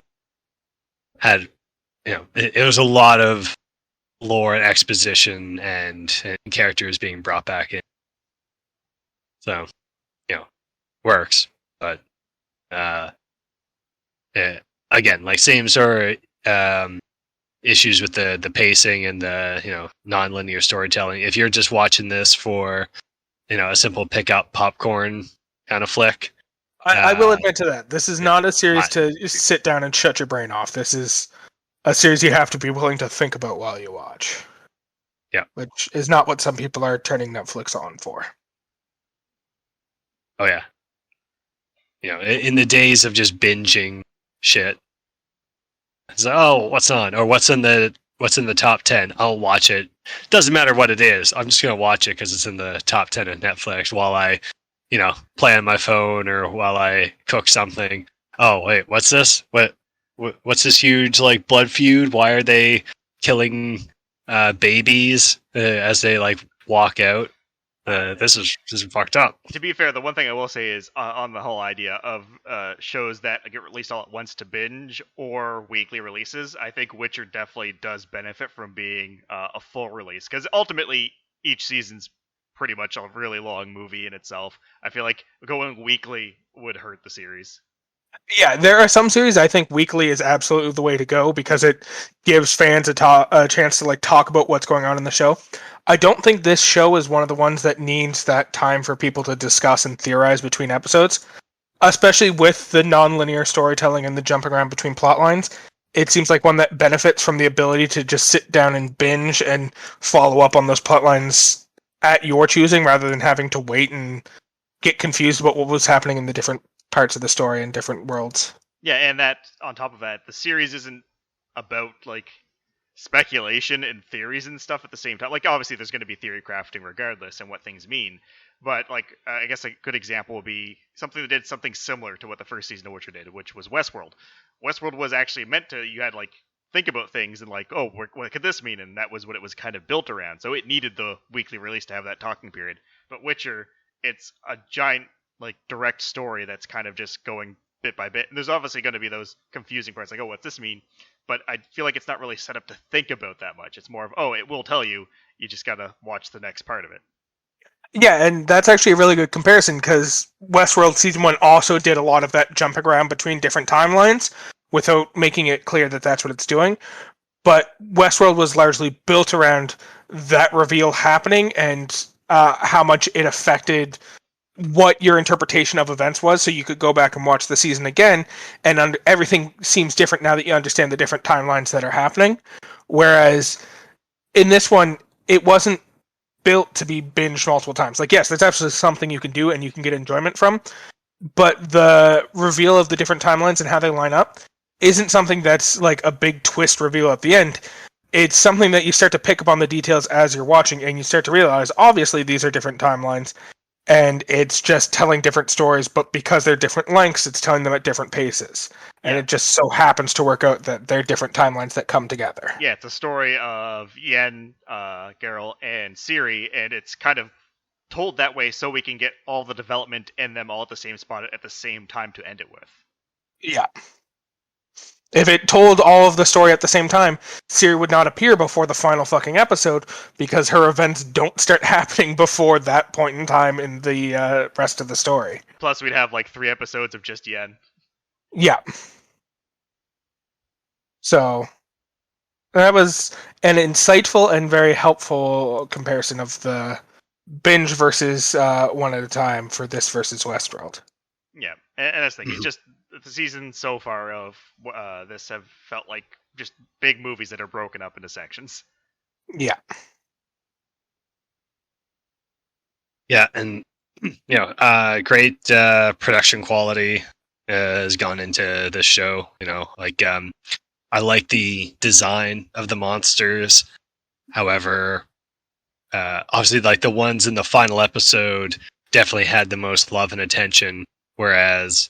had, it was a lot of lore and exposition and characters being brought back in. So, works. But, again, same sort of issues with the pacing and the, non-linear storytelling. If you're just watching this for, a simple pick-up popcorn kind of flick. I will admit to that. This is not a series to sit down and shut your brain off. This is a series you have to be willing to think about while you watch. Yeah. Which is not what some people are turning Netflix on for. Oh, yeah. In the days of just binging shit, it's what's on? Or what's in the top 10? I'll watch it. Doesn't matter what it is. I'm just going to watch it because it's in the top 10 of Netflix while I, play on my phone or while I cook something. Oh, wait, what's this? What's this huge, blood feud? Why are they killing babies as they, walk out? This is fucked up. To be fair, the one thing I will say is on the whole idea of shows that get released all at once to binge or weekly releases, I think Witcher definitely does benefit from being a full release, because ultimately each season's pretty much a really long movie in itself. I feel like going weekly would hurt the series. Yeah, there are some series I think weekly is absolutely the way to go because it gives fans a chance to talk about what's going on in the show. I don't think this show is one of the ones that needs that time for people to discuss and theorize between episodes, especially with the non-linear storytelling and the jumping around between plot lines. It seems like one that benefits from the ability to just sit down and binge and follow up on those plot lines at your choosing rather than having to wait and get confused about what was happening in the different parts of the story in different worlds. Yeah, and that on top of that, the series isn't about speculation and theories and stuff at the same time. Obviously there's going to be theory crafting regardless and what things mean, but I guess a good example would be something that did something similar to what the first season of Witcher did, which was Westworld. Westworld was actually meant to, you had think about things and what could this mean, and that was what it was kind of built around, so it needed the weekly release to have that talking period. But Witcher, it's a giant direct story that's kind of just going bit by bit, and there's obviously going to be those confusing parts what's this mean, but I feel like it's not really set up to think about that much. It's more of it will tell you, you just gotta watch the next part of it. Yeah, and that's actually a really good comparison because Westworld Season 1 also did a lot of that jumping around between different timelines without making it clear that that's what it's doing. But Westworld was largely built around that reveal happening and how much it affected what your interpretation of events was, so you could go back and watch the season again, and everything seems different now that you understand the different timelines that are happening. Whereas in this one, it wasn't built to be binged multiple times. Yes, that's absolutely something you can do and you can get enjoyment from, but the reveal of the different timelines and how they line up isn't something that's a big twist reveal at the end. It's something that you start to pick up on the details as you're watching, and you start to realize, obviously, these are different timelines, and it's just telling different stories, but because they're different lengths, it's telling them at different paces. And it just so happens to work out that they're different timelines that come together. Yeah, it's a story of Yen, Geralt, and Ciri, and it's kind of told that way so we can get all the development and them all at the same spot at the same time to end it with. Yeah. If it told all of the story at the same time, Ciri would not appear before the final fucking episode because her events don't start happening before that point in time in the rest of the story. Plus, we'd have like 3 episodes of just Yen. Yeah. So, that was an insightful and very helpful comparison of the binge versus one at a time for this versus Westworld. Yeah, and that's the thing. It's just the season so far of this have felt like just big movies that are broken up into sections. Yeah. Yeah, and great production quality has gone into this show. I like the design of the monsters. However, obviously, like the ones in the final episode definitely had the most love and attention, whereas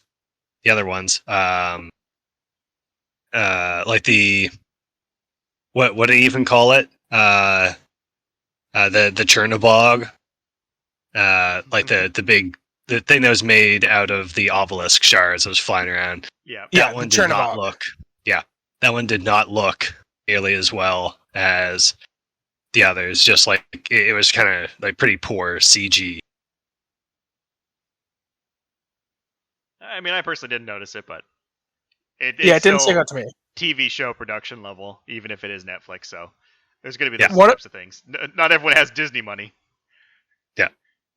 the other ones, like the what do you even call it? The Chernobog, like the thing that was made out of the obelisk shards that was flying around. Yeah, that one did not look. Yeah, that one did not look nearly as well as the others. Just like it was kind of like pretty poor CG. I mean, I personally didn't notice it, but it didn't stick out to me. TV show production level, even if it is Netflix. So there's going to be those What- types of things. Not everyone has Disney money. Yeah.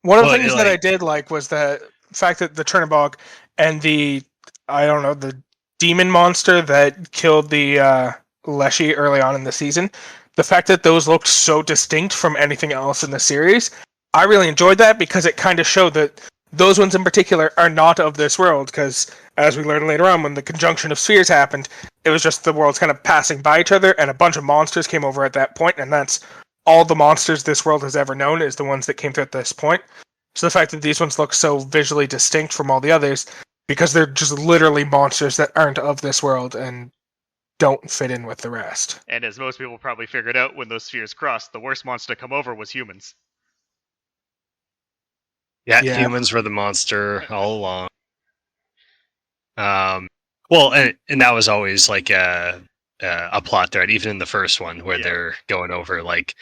One of the things that I did like was the fact that the Chernobog and the demon monster that killed the Leshy early on in the season, the fact that those looked so distinct from anything else in the series, I really enjoyed that because it kind of showed that those ones in particular are not of this world, because as we learn later on, when the conjunction of spheres happened, it was just the worlds kind of passing by each other, and a bunch of monsters came over at that point, and that's all the monsters this world has ever known is the ones that came through at this point. So the fact that these ones look so visually distinct from all the others, because they're just literally monsters that aren't of this world and don't fit in with the rest. And as most people probably figured out when those spheres crossed, the worst monster to come over was humans. Yeah, humans were the monster all along. Well, and that was always like a plot thread, even in the first one, where they're going over like,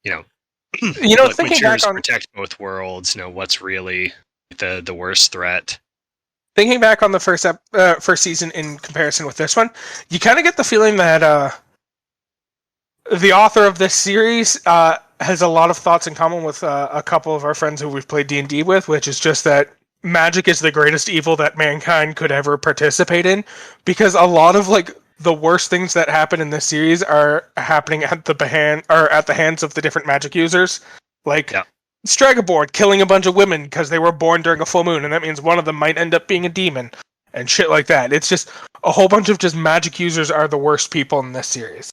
thinking back on protect both worlds. What's really the worst threat. Thinking back on the first season in comparison with this one, you kind of get the feeling that the author of this series has a lot of thoughts in common with a couple of our friends who we've played D&D with, which is just that magic is the greatest evil that mankind could ever participate in, because a lot of like the worst things that happen in this series are happening at the hands of the different magic users. Like Stragobord killing a bunch of women because they were born during a full moon, and that means one of them might end up being a demon and shit like that. It's just a whole bunch of just magic users are the worst people in this series.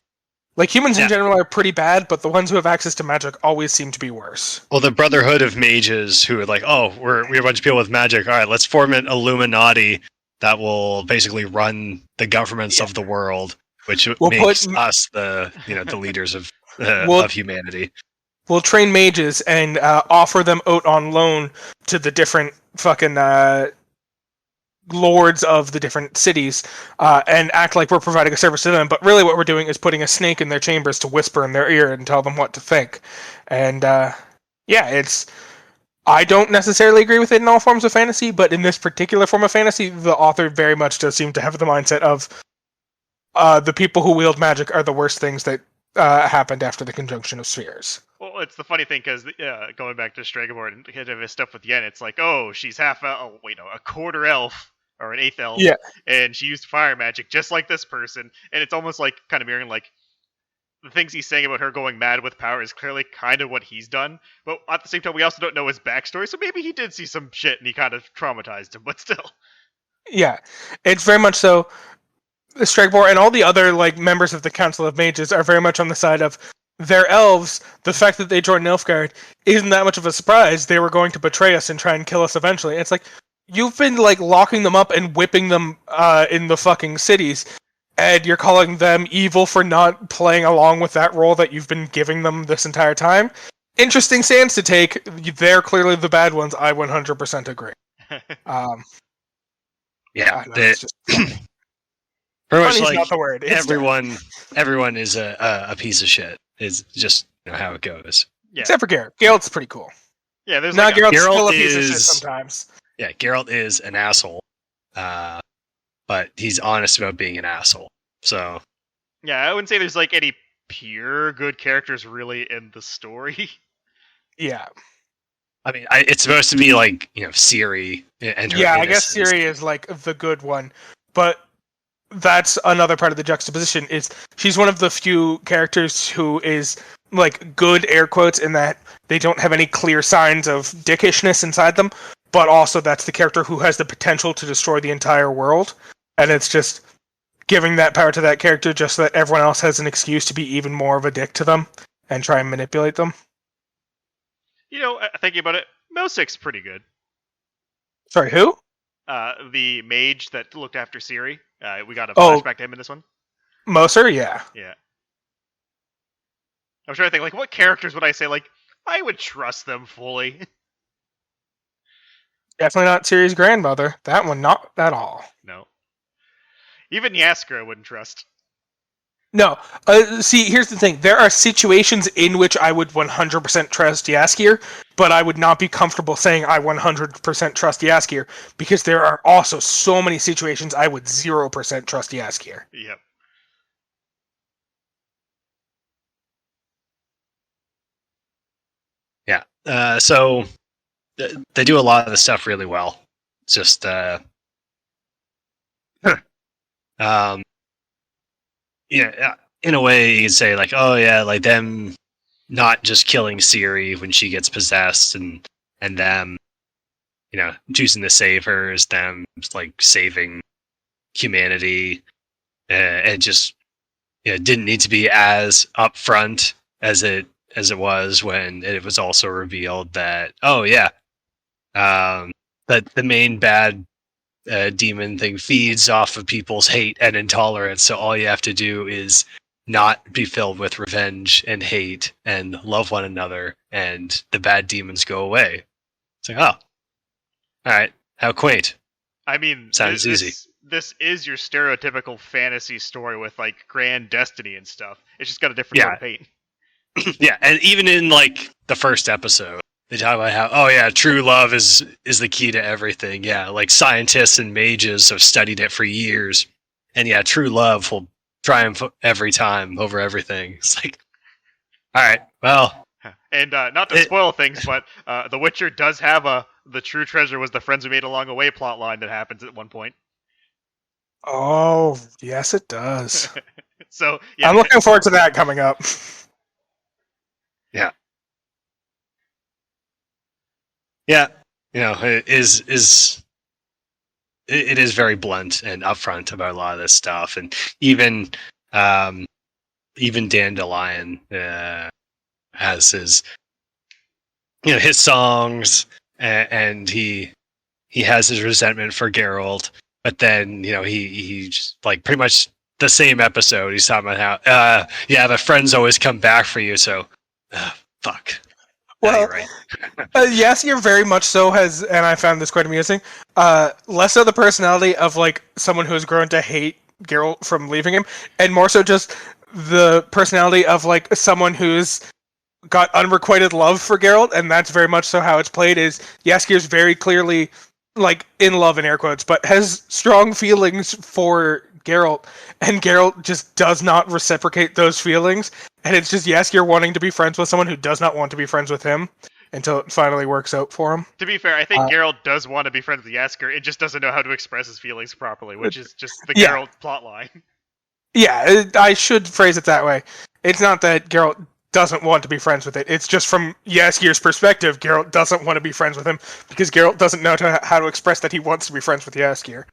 Like, humans in general are pretty bad, but the ones who have access to magic always seem to be worse. Well, the Brotherhood of Mages, who are like, we're a bunch of people with magic. All right, let's form an Illuminati that will basically run the governments of the world, which makes us the leaders of humanity. We'll train mages and offer them out on loan to the different fucking lords of the different cities and act like we're providing a service to them, but really what we're doing is putting a snake in their chambers to whisper in their ear and tell them what to think. And I don't necessarily agree with it in all forms of fantasy, but in this particular form of fantasy, the author very much does seem to have the mindset of the people who wield magic are the worst things that happened after the conjunction of spheres. Well, it's the funny thing, because going back to Stragobord and his stuff with Yen, it's like, she's a quarter elf, or an eighth elf, and she used fire magic just like this person, and it's almost like kind of mirroring, like, the things he's saying about her going mad with power is clearly kind of what he's done, but at the same time, we also don't know his backstory, so maybe he did see some shit and he kind of traumatized him, but still. Yeah, it's very much so. The Stragobord and all the other members of the Council of Mages are very much on the side of they're elves. The fact that they joined Nilfgaard isn't that much of a surprise. They were going to betray us and try and kill us eventually. It's like, you've been locking them up and whipping them in the fucking cities, and you're calling them evil for not playing along with that role that you've been giving them this entire time. interesting stance to take. They're clearly the bad ones. I 100% agree. Yeah, I know, it's just pretty much funny's like not the word. It's everyone is a piece of shit. Is just how it goes. Yeah. except for Geralt. Geralt's pretty cool. Yeah, there's Now like Geralt's Geralt still a piece of shit is- sometimes. Yeah, Geralt is an asshole, but he's honest about being an asshole. So yeah, I wouldn't say there's like any pure good characters really in the story. Yeah. I mean, it's supposed to be like Ciri and her Yeah, I guess innocence. Ciri is like the good one, but that's another part of the juxtaposition. Is she's one of the few characters who is like good air quotes in that they don't have any clear signs of dickishness inside them, but also that's the character who has the potential to destroy the entire world, and it's just giving that power to that character just so that everyone else has an excuse to be even more of a dick to them and try and manipulate them. Thinking about it, Mosik's pretty good. Sorry, who? The mage that looked after Ciri. We got a Oh. flashback to him in this one. Moser, yeah. Yeah. I'm trying to think, like, what characters would I say, like, I would trust them fully? Definitely not Ciri's grandmother. That one, not at all. No. Even Yasker I wouldn't trust. No. See, here's the thing. There are situations in which I would 100% trust Yaskier, but I would not be comfortable saying I 100% trust Yaskier, because there are also so many situations I would 0% trust Yaskier. Yep. Yeah. So they do a lot of the stuff really well. It's just yeah, in a way you could say like, oh yeah, like them not just killing Ciri when she gets possessed and them choosing to save her is them like saving humanity. It just didn't need to be as upfront as it was when it was also revealed that that the main bad demon thing feeds off of people's hate and intolerance. So all you have to do is not be filled with revenge and hate and love one another, and the bad demons go away. It's like, oh, all right, how quaint. I mean, Sounds easy. This is your stereotypical fantasy story with, like, grand destiny and stuff. It's just got a different tone of paint. Yeah, and even in like the first episode, they talk about how true love is the key to everything. Yeah, like scientists and mages have studied it for years, and yeah, true love will triumph every time over everything. It's like, all right, well, and not to spoil things, but The Witcher does have the true treasure was the friends we made along the way plot line that happens at one point. Oh, yes it does. So yeah, I'm looking forward to that coming up. yeah, it is very blunt and upfront about a lot of this stuff, and even Dandelion has his his songs, and he has his resentment for Geralt, but then he just like pretty much the same episode he's talking about how the friends always come back for you, so fuck. Well, you're right. Yaskier very much so has, and I found this quite amusing, less of the personality of like someone who has grown to hate Geralt from leaving him, and more so just the personality of like someone who's got unrequited love for Geralt, and that's very much so how it's played. Is Yaskier's very clearly like in love in air quotes, but has strong feelings for Geralt, and Geralt just does not reciprocate those feelings, and it's just Yaskier wanting to be friends with someone who does not want to be friends with him until it finally works out for him. To be fair, I think Geralt does want to be friends with Yasker. It just doesn't know how to express his feelings properly, which is just the Geralt plotline. Yeah, I should phrase it that way. It's not that Geralt doesn't want to be friends with it. It's just from Yaskier's perspective, Geralt doesn't want to be friends with him because Geralt doesn't know how to express that he wants to be friends with Yaskier.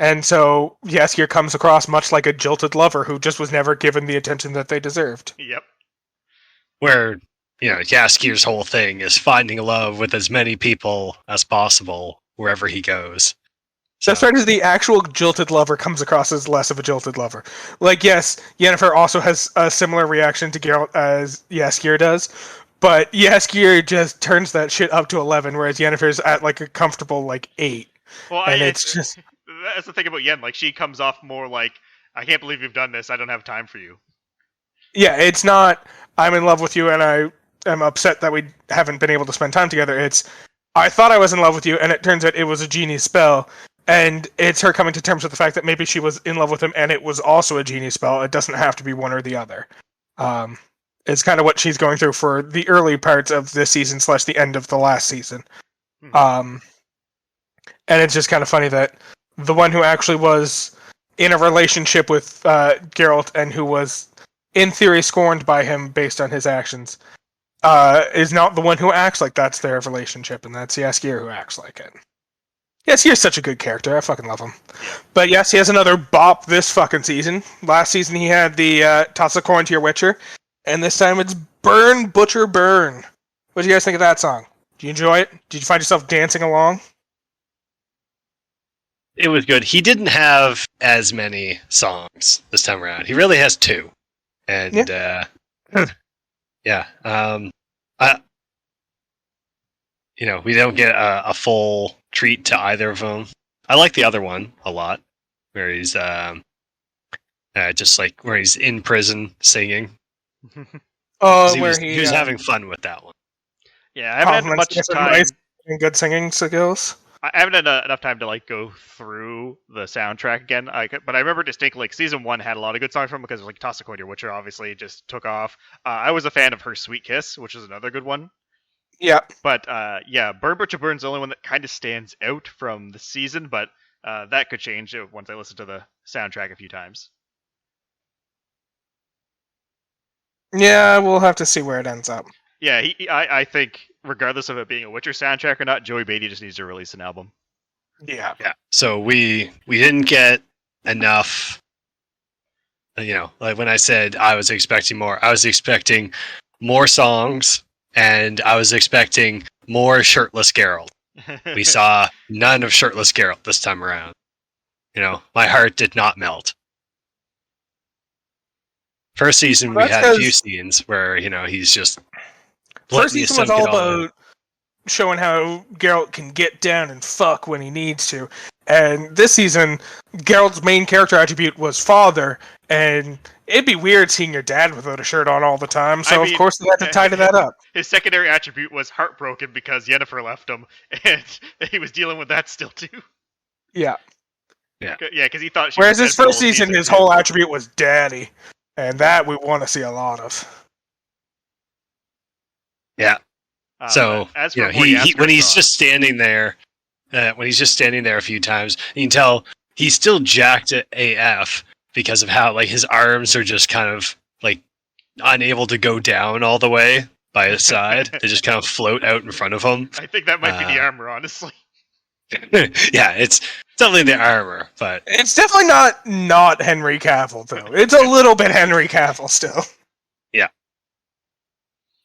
And so Yaskier comes across much like a jilted lover who just was never given the attention that they deserved. Yep. Where Yaskier's whole thing is finding love with as many people as possible wherever he goes. So, Best part is the actual jilted lover comes across as less of a jilted lover. Like, yes, Yennefer also has a similar reaction to Geralt as Jaskier does, but Jaskier just turns that shit up to 11, whereas Yennefer's at like a comfortable like 8. Well, And it's just that's the thing about Yen. Like, she comes off more like, I can't believe you've done this. I don't have time for you. yeah, it's not I'm in love with you and I am upset that we haven't been able to spend time together. It's I thought I was in love with you and it turns out it was a genie spell. And it's her coming to terms with the fact that maybe she was in love with him and it was also a genie spell. It doesn't have to be one or the other. It's kind of what she's going through for the early parts of this season / the end of the last season. And it's just kind of funny that the one who actually was in a relationship with Geralt and who was, in theory, scorned by him based on his actions, is not the one who acts like that's their relationship, and that's Jaskier who acts like it. Yes, he's such a good character. I fucking love him. But yes, he has another bop this fucking season. Last season he had the Toss a Coin to Your Witcher, and this time it's Burn, Butcher, Burn. What do you guys think of that song? Do you enjoy it? Did you find yourself dancing along? it was good. He didn't have as many songs this time around. He really has 2. And yeah, we don't get a full treat to either of them. I like the other one a lot, where he's just like where he's in prison singing. Oh, he where he was having fun with that one. Yeah, I haven't had much time. And good singing skills. I haven't had enough time to like go through the soundtrack again. But I remember distinctly, like season 1 had a lot of good songs from because like Toss a Coin to Your Witcher obviously just took off. I was a fan of Her Sweet Kiss, which is another good one. Yeah. But yeah, Burn Butcher Burn's the only one that kind of stands out from the season, but that could change once I listen to the soundtrack a few times. Yeah, we'll have to see where it ends up. Yeah, I think regardless of it being a Witcher soundtrack or not, Joey Beatty just needs to release an album. Yeah. Yeah. So we didn't get enough. Like when I said I was expecting more, I was expecting more songs, and I was expecting more shirtless Geralt. We saw none of shirtless Geralt this time around. My heart did not melt. First season, we had a few scenes where, he's just... First season was all about showing how Geralt can get down and fuck when he needs to. And this season, Geralt's main character attribute was father, and it'd be weird seeing your dad without a shirt on all the time, so of course they had to tie that up. His secondary attribute was heartbroken because Yennefer left him, and he was dealing with that still too. Yeah. Yeah, because he thought she Whereas was his first season, his whole attribute was daddy. And that we want to see a lot of. Yeah. So as for when he's just standing there, a few times, you can tell he's still jacked at AF because of how his arms are just kind of unable to go down all the way by his side. They just kind of float out in front of him. I think that might be the armor, honestly. Yeah, it's definitely the armor, but it's definitely not Henry Cavill though. It's a little bit Henry Cavill still. Yeah.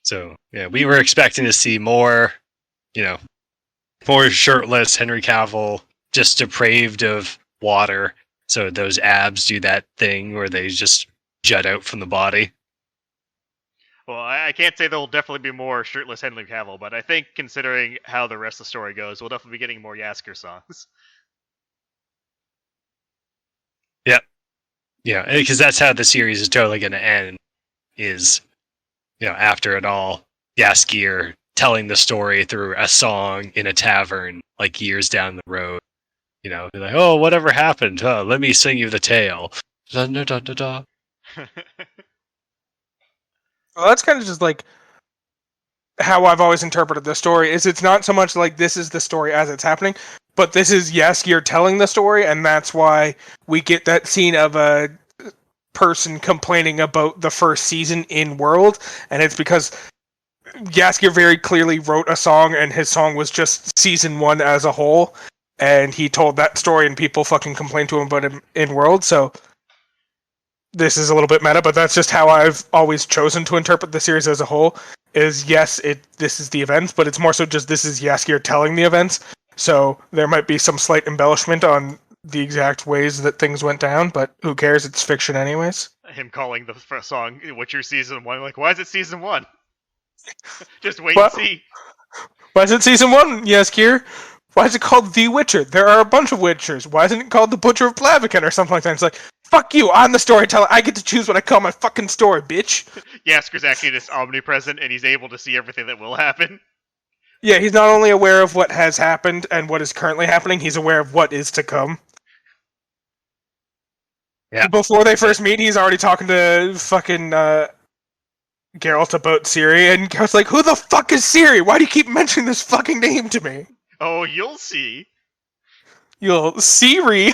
So yeah, we were expecting to see more shirtless Henry Cavill, just depraved of water. So those abs do that thing where they just jut out from the body. Well, I can't say there'll definitely be more shirtless Henry Cavill, but I think considering how the rest of the story goes, we'll definitely be getting more Jaskier songs. Yep. Yeah, because that's how the series is totally going to end, is, after it all, Jaskier telling the story through a song in a tavern, years down the road. Be like, oh, whatever happened? Let me sing you the tale. Dun, dun, dun, dun, dun. Well, that's kind of just how I've always interpreted the story. It's not so much this is the story as it's happening, but this is Jaskier telling the story, and that's why we get that scene of a person complaining about the first season in world, and it's because Jaskier very clearly wrote a song, and his song was just season 1 as a whole, and he told that story, and people fucking complained to him about it in world, so this is a little bit meta, but that's just how I've always chosen to interpret the series as a whole, is yes, this is the events, but it's more so just this is Jaskier telling the events, So there might be some slight embellishment on the exact ways that things went down, but who cares? It's fiction anyways. Him calling the song Witcher Season 1, like, why is it Season 1? Just wait Well, and see. Why is it season 1, you ask here? Why is it called The Witcher? There are a bunch of Witchers. Why isn't it called The Butcher of Blaviken or something like that? It's like, fuck you, I'm the storyteller. I get to choose what I call my fucking story, bitch. Yasker's actually just omnipresent, and he's able to see everything that will happen. Yeah, he's not only aware of what has happened and what is currently happening, he's aware of what is to come. Yeah. Before they first meet, he's already talking to fucking Geralt about Ciri, and Geralt's like, who the fuck is Ciri? Why do you keep mentioning this fucking name to me? Oh, you'll see. You'll Ciri.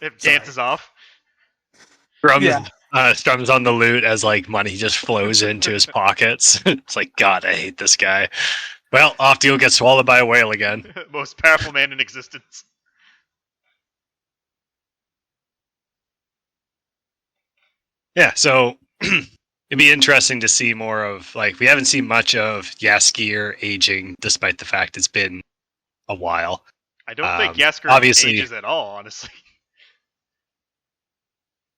It dances off. Strums on the lute as like money just flows into his pockets. It's like, God, I hate this guy. Well, off to go get swallowed by a whale again. Most powerful man in existence. Yeah, so it'd be interesting to see more of, like, we haven't seen much of Jaskier aging, despite the fact it's been a while. I don't think Jaskier obviously- ages at all, honestly.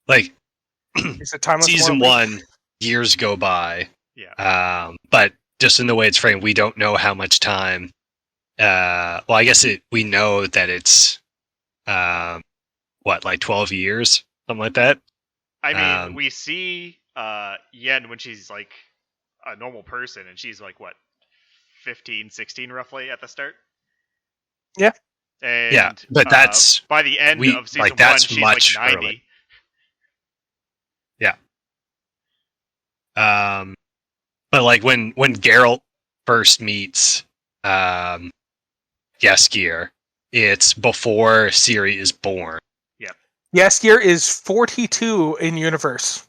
Like, He's a timeless season warrior. 1, years go by. Yeah. But just in the way it's framed, we don't know how much time. Well, I guess we know that it's, like 12 years? Something like that? I mean, we see Yen when she's like a normal person, and she's like, what, 15, 16 roughly at the start? Yeah. And, Yeah, but that's... by the end of season like, 1, that's she's much like 90. early. Yeah. But like when Geralt first meets Jaskier, it's before Ciri is born. Jaskier is 42 in universe.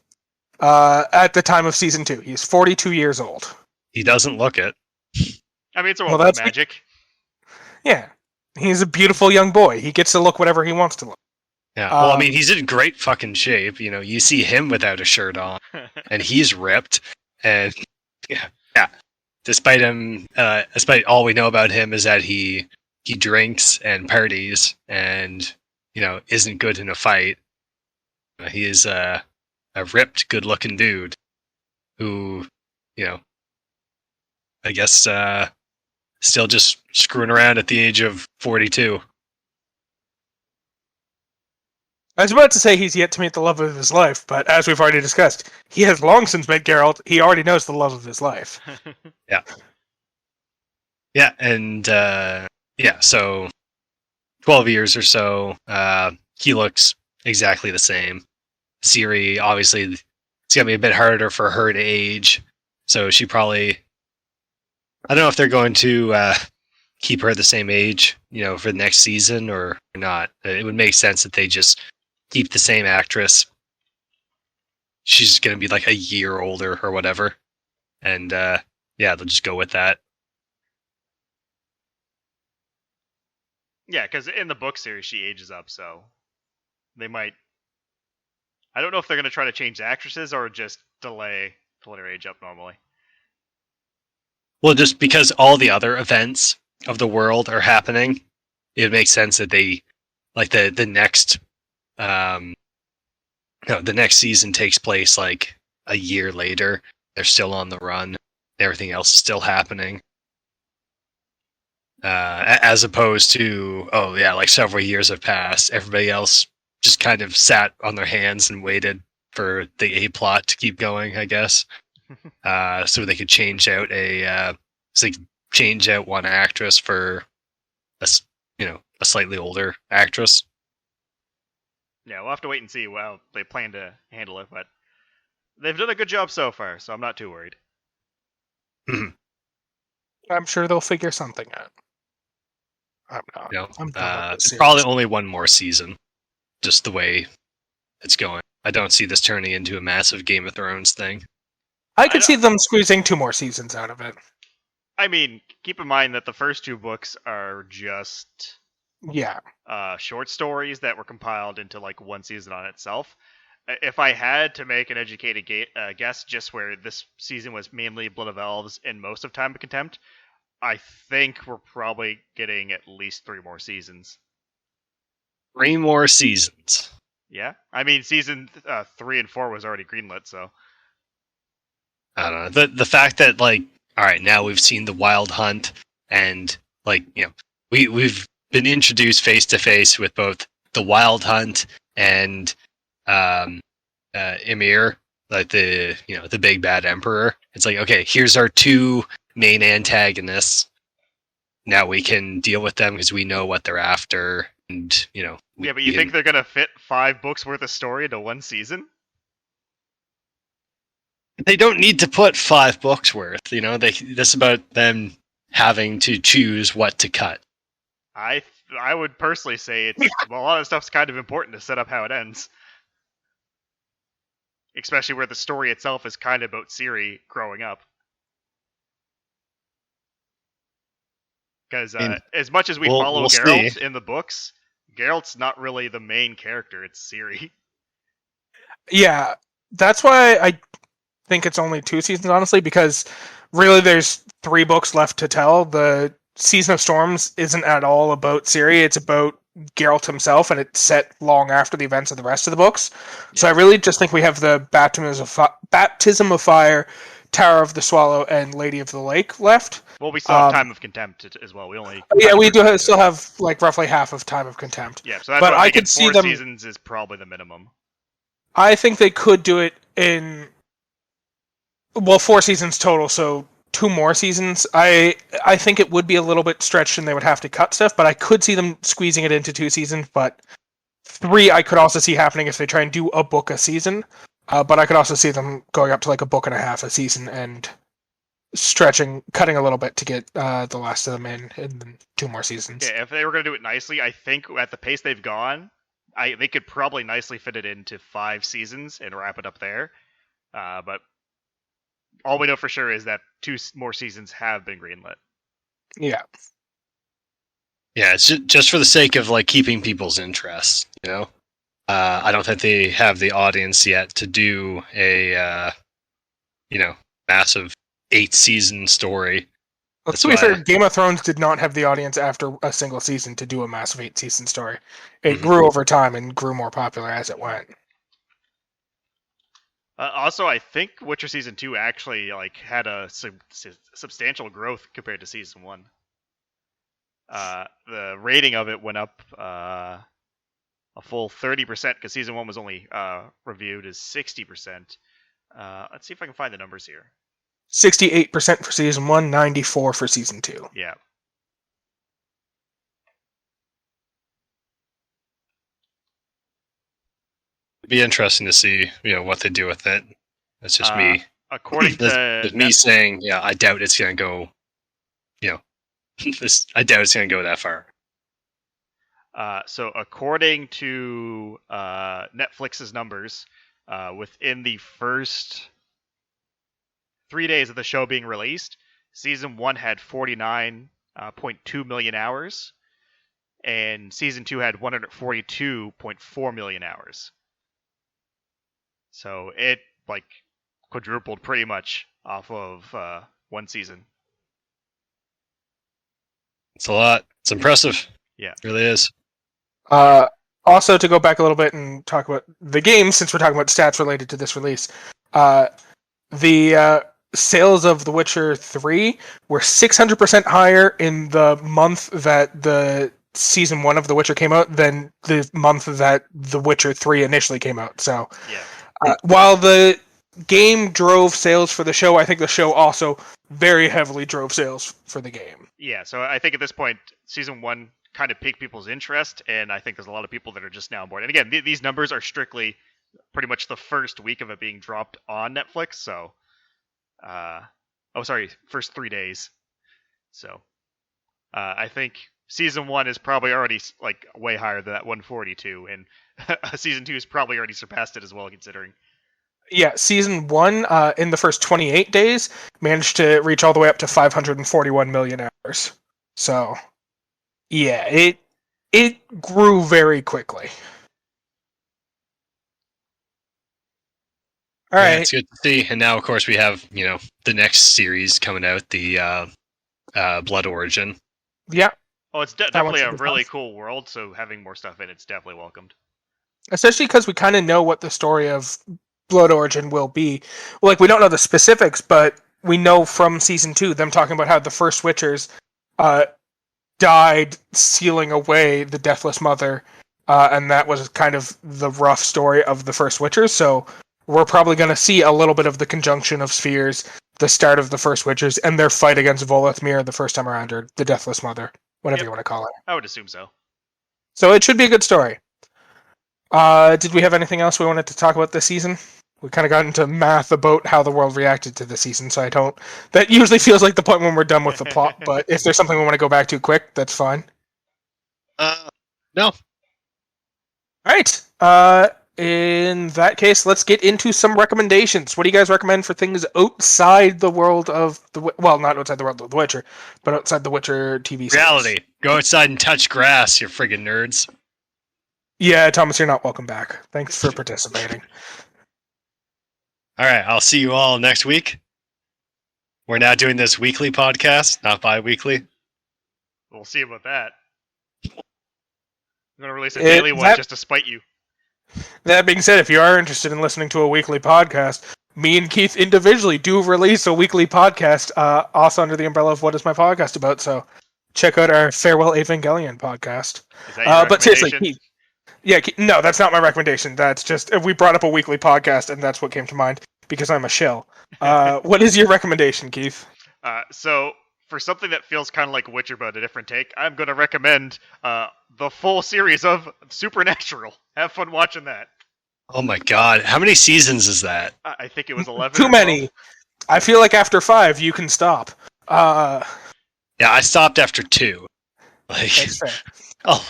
At the time of season 2, he's 42 years old. He doesn't look it. I mean, it's a Well, world of that's magic. Yeah, he's a beautiful young boy. He gets to look whatever he wants to look. Yeah. Well, I mean, he's in great fucking shape. You know, you see him without a shirt on, and he's ripped. And yeah. Despite him, despite all we know about him is that he drinks and parties, and isn't good in a fight. He is a ripped, good-looking dude who, I guess, still just screwing around at the age of 42. I was about to say he's yet to meet the love of his life, but as we've already discussed, he has long since met Geralt. He already knows the love of his life. Yeah, and so 12 years or so, he looks exactly the same. Ciri, obviously, it's going to be a bit harder for her to age, so she probably... I don't know if they're going to keep her the same age, for the next season or not. It would make sense that they just keep the same actress. She's going to be like a year older or whatever. And they'll just go with that. Yeah, because in the book series, she ages up, so they might... I don't know if they're going to try to change actresses or just delay to let her age up normally. Well, just because all the other events of the world are happening, it makes sense that they, like, the next, the next season takes place like a year later. They're still on the run. Everything else is still happening. As opposed to, like several years have passed. Everybody else just kind of sat on their hands and waited for the A plot to keep going, I guess. So they could change out one actress for a slightly older actress. Yeah, we'll have to wait and see how they plan to handle it, but they've done a good job so far, so I'm not too worried. I'm sure they'll figure something out. I'm not. I'm done with this It's probably series. only one more season, just the way it's going. I don't see this turning into a massive Game of Thrones thing. I could see them squeezing 2 more seasons out of it. I mean, keep in mind that the first 2 books are just short stories that were compiled into like one season on itself. If I had to make an educated guess, just where this season was mainly Blood of Elves and most of Time of Contempt, I think we're probably getting at least 3 more seasons. 3 more seasons. Yeah, I mean, season 3 and 4 was already greenlit, so I don't know. The fact that, like, all right, now we've seen the Wild Hunt, and, like, we've been introduced face to face with both the Wild Hunt and Ymir, like the big bad emperor. It's like, okay, here's our 2 main antagonists. Now we can deal with them because we know what they're after, and yeah. But you think they're gonna fit 5 books worth of story into 1 season? they don't need to put 5 books worth. That's about them having to choose what to cut. I would personally say it's a lot of stuff's kind of important to set up how it ends, especially where the story itself is kind of about Ciri growing up. Because as much as we follow we'll Geralt see. in the books, Geralt's not really the main character. It's Ciri. Yeah, that's why I think it's only 2 seasons, honestly, because really there's 3 books left to tell. The Season of Storms isn't at all about Ciri, it's about Geralt himself, and it's set long after the events of the rest of the books. Yeah. So I really just think we have the Baptism of Fire, Tower of the Swallow, and Lady of the Lake left. Well, we still have Time of Contempt as well. We only still have like roughly half of Time of Contempt. Yeah, so that's why I could see 4 seasons is probably the minimum. I think they could do it in 4 seasons total, so 2 more seasons. I think it would be a little bit stretched and they would have to cut stuff, but I could see them squeezing it into 2 seasons, but 3 I could also see happening if they try and do a book a season. But I could also see them going up to like a book and a half a season and cutting a little bit to get the last of them in 2 more seasons. Yeah, if they were going to do it nicely, I think at the pace they've gone, they could probably nicely fit it into 5 seasons and wrap it up there. But all we know for sure is that 2 more seasons have been greenlit. Yeah. Yeah, it's just for the sake of like keeping people's interest, I don't think they have the audience yet to do a massive 8-season story. To be fair, Game of Thrones did not have the audience after a single season to do a massive 8-season story. It grew over time and grew more popular as it went. Also, I think Witcher Season 2 actually had a substantial growth compared to Season 1. The rating of it went up a full 30% because Season 1 was only reviewed as 60%. Let's see if I can find the numbers here. 68% for Season 1, 94% for Season 2. Yeah. It'd be interesting to see, what they do with it. That's just me. According to me saying, I doubt it's going to go, I doubt it's going to go that far. So according to Netflix's numbers, within the first 3 days of the show being released, Season 1 had 49.2 million hours, and Season 2 had 142.4 million hours. So it quadrupled pretty much off of 1 season. It's a lot. It's impressive. Yeah. It really is. Also, to go back a little bit and talk about the game, since we're talking about stats related to this release, the sales of The Witcher 3 were 600% higher in the month that the Season 1 of The Witcher came out than the month that The Witcher 3 initially came out. So, while the game drove sales for the show, I think the show also very heavily drove sales for the game. Yeah, so I think at this point, Season 1 kind of piqued people's interest, and I think there's a lot of people that are just now on board. And again, these numbers are strictly pretty much the first week of it being dropped on Netflix, so... first 3 days. So, I think Season 1 is probably already, way higher than that 142, and Season 2 has probably already surpassed it as well, considering. Yeah, Season 1, in the first 28 days, managed to reach all the way up to 541 million hours. So, yeah, it grew very quickly. All right. It's good to see. And now, of course, we have, the next series coming out, the Blood Origin. Yeah, Oh, it's That one definitely should a be really fun. cool world, so having more stuff in it's definitely welcomed. especially because we kind of know what the story of Blood Origin will be. Like, we don't know the specifics, but we know from season 2 them talking about how the first Witchers died sealing away the Deathless Mother, and that was kind of the rough story of the first Witchers. So we're probably going to see a little bit of the conjunction of spheres, the start of the first Witchers, and their fight against Volethmir the first time around, or the Deathless Mother, whatever Yep. you want to call it. I would assume so. So it should be a good story. Did we have anything else we wanted to talk about this season? We kind of got into math about how the world reacted to the season, so I don't... That usually feels like the point when we're done with the plot, but if there's something we want to go back to quick, that's fine. No. Alright, in that case, let's get into some recommendations. What do you guys recommend for things outside the world of the... Well, not outside the world of The Witcher, but outside the Witcher TV series? Reality. Go outside and touch grass, you friggin' nerds. Yeah, Thomas, you're not welcome back. Thanks for participating. Alright, I'll see you all next week. We're now doing this weekly podcast, not bi-weekly. We'll see about that. I'm gonna release a daily one just to spite you. That being said, if you are interested in listening to a weekly podcast, me and Keith individually do release a weekly podcast, also under the umbrella of What Is My Podcast About, so check out our Farewell Evangelion podcast. Is that your But seriously, recommendation? Keith, no, that's not my recommendation. That's just, we brought up a weekly podcast, and that's what came to mind, because I'm a shill. What is your recommendation, Keith? So, for something that feels kind of like Witcher but a different take, I'm going to recommend the full series of Supernatural. Have fun watching that. Oh my god, how many seasons is that? I think it was 11 Too or 12. many. I feel like after 5, you can stop. Yeah, I stopped after 2. Like, That's fair.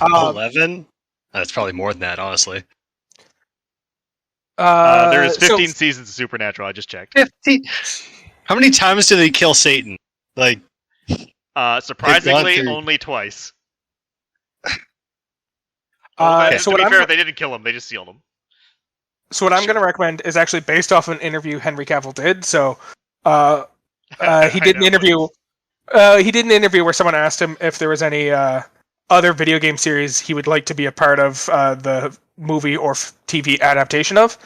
11? That's probably more than that, honestly. There's 15 seasons of Supernatural, I just checked. 15? How many times do they kill Satan? Like, surprisingly, through- only twice. So to what be I'm fair, they didn't kill him, they just sealed him. So what I'm going to recommend is actually based off an interview Henry Cavill did. So he did an interview. He did an interview where someone asked him if there was any other video game series he would like to be a part of the movie or TV adaptation of,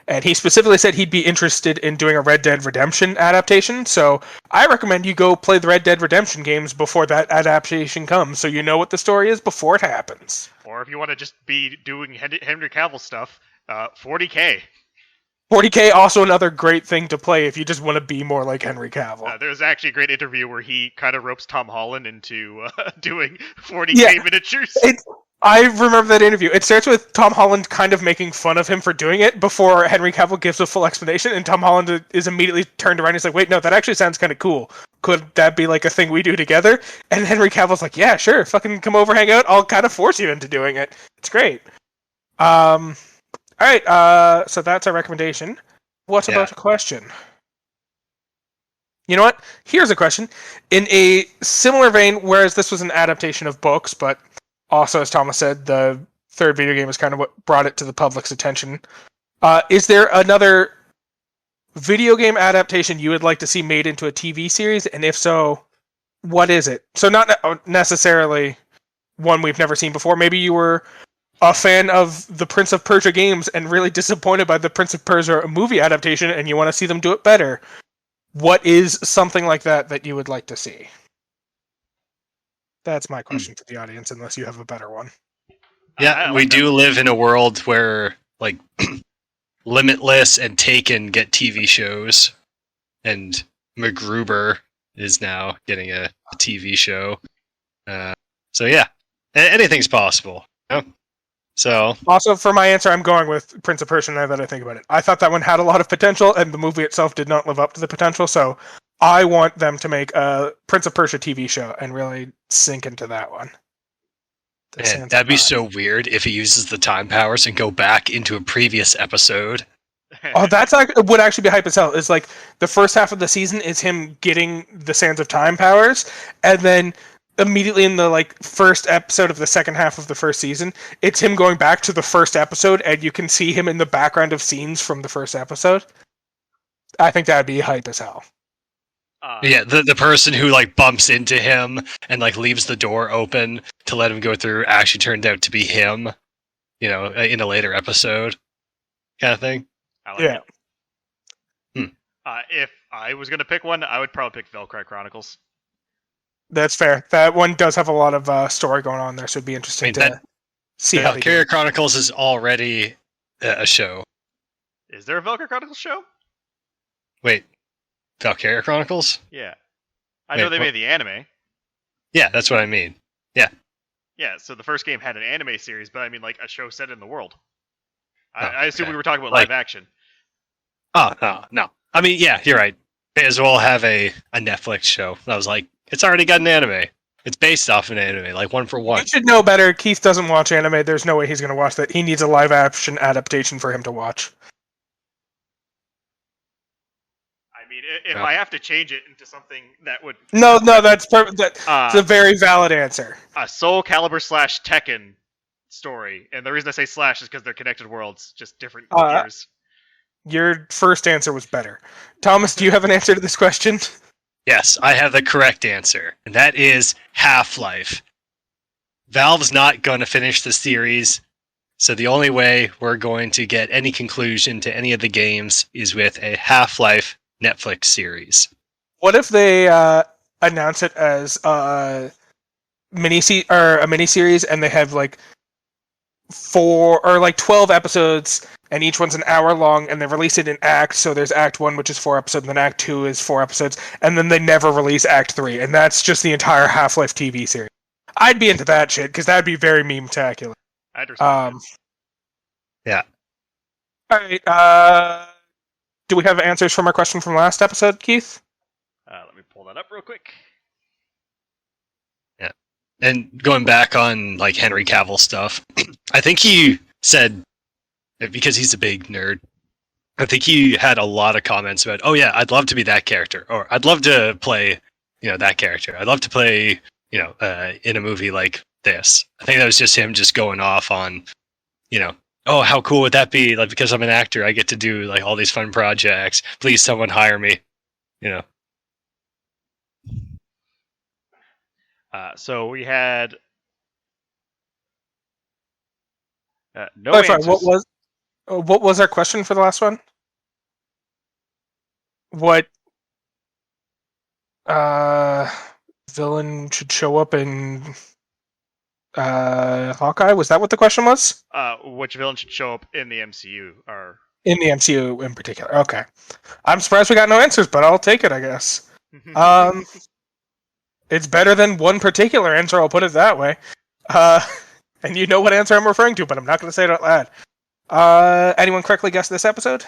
and he specifically said he'd be interested in doing a Red Dead Redemption adaptation. So I recommend you go play the Red Dead Redemption games before that adaptation comes, so you know what the story is before it happens. Or if you want to just be doing Henry Cavill stuff, 40K. 40K also another great thing to play if you just want to be more like Henry Cavill. There's actually a great interview where he kind of ropes Tom Holland into doing 40K miniatures. I remember that interview. It starts with Tom Holland kind of making fun of him for doing it before Henry Cavill gives a full explanation, and Tom Holland is immediately turned around and he's like, wait, no, that actually sounds kind of cool. Could that be like a thing we do together? And Henry Cavill's like, yeah, sure, fucking come over, hang out, I'll kind of force you into doing it. It's great. Alright, so that's our recommendation. What about a question? You know what? Here's a question. In a similar vein, whereas this was an adaptation of books, but also, as Thomas said, the third video game is kind of what brought it to the public's attention. Is there another video game adaptation you would like to see made into a TV series? And if so, what is it? So not necessarily one we've never seen before. Maybe you were a fan of the Prince of Persia games and really disappointed by the Prince of Persia movie adaptation and you want to see them do it better. What is something like that you would like to see? That's my question to the audience, unless you have a better one. Yeah, we do live in a world where, like, Limitless and Taken get TV shows, and MacGruber is now getting a TV show. So yeah, anything's possible. You know? So Also, for my answer, I'm going with Prince of Persia now that I think about it. I thought that one had a lot of potential, and the movie itself did not live up to the potential, so I want them to make a Prince of Persia TV show and really sink into that one. man, that'd be so weird if he uses the time powers and go back into a previous episode. Oh, would actually be hype as hell. Is like the first half of the season is him getting the Sands of Time powers, and then immediately in the first episode of the second half of the first season, it's him going back to the first episode, and you can see him in the background of scenes from the first episode. I think that'd be hype as hell. Yeah, the person who like bumps into him and like leaves the door open to let him go through actually turned out to be him, in a later episode kind of thing. I like Yeah. it. Hmm. If I was going to pick one, I would probably pick Valkyrie Chronicles. That's fair. That one does have a lot of story going on there, so it'd be interesting to see how they do. Valkyria Chronicles is already a show. Is there a Valkyrie Chronicles show? Wait, Valkyria Chronicles? Yeah. I know they made the anime. Yeah, that's what I mean. Yeah, so the first game had an anime series, but I mean like a show set in the world. Oh, I assume okay. we were talking about Like- live action. Oh, no. I mean, yeah, you're right. May as well have a Netflix show. I was like, it's already got an anime. It's based off an anime, like one for one. You should know better. Keith doesn't watch anime. There's no way he's going to watch that. He needs a live action adaptation for him to watch. I mean, if Yeah. I have to change it into something that would No, that's perfect. That's a very valid answer. a Soul Calibur / Tekken story, and the reason I say slash is because they're connected worlds, just different years. Your first answer was better. Thomas, do you have an answer to this question? Yes, I have the correct answer, and that is Half-Life. Valve's not going to finish the series, so the only way we're going to get any conclusion to any of the games is with a Half-Life Netflix series. What if they announce it as a miniseries, and they have like 4 or like 12 episodes, and each one's an hour long, and they release it in acts. So there's Act 1, which is 4 episodes, and then Act 2 is 4 episodes, and then they never release Act 3, and that's just the entire Half-Life TV series. I'd be into that shit, because that'd be very meme-tacular. I'd respect it. Yeah. Alright, do we have answers from our question from last episode, Keith? Let me pull that up real quick. And going back on like Henry Cavill stuff, I think he said, because he's a big nerd, I think he had a lot of comments about, oh yeah, I'd love to be that character, or I'd love to play, that character. I'd love to play, in a movie like this. I think that was just him just going off on, oh, how cool would that be? Like, because I'm an actor, I get to do like all these fun projects. Please, someone hire me. So we had no Oh, sorry, answers. what was our question for the last one? What villain should show up in Hawkeye? Was that what the question was? Which villain should show up in the MCU? Or In the MCU in particular. Okay. I'm surprised we got no answers, but I'll take it, I guess. It's better than one particular answer, I'll put it that way. And you know what answer I'm referring to, but I'm not going to say it out loud. Anyone correctly guessed this episode?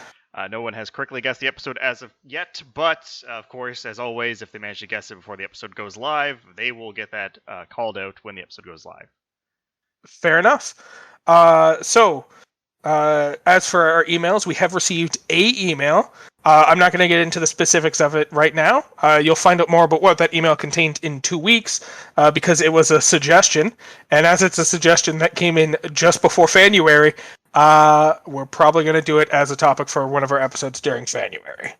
no one has correctly guessed the episode as of yet, but of course, as always, if they manage to guess it before the episode goes live, they will get that called out when the episode goes live. Fair enough. So, as for our emails, we have received a email. I'm not going to get into the specifics of it right now. You'll find out more about what that email contained in 2 weeks, because it was a suggestion. And as it's a suggestion that came in just before January, we're probably going to do it as a topic for one of our episodes during January.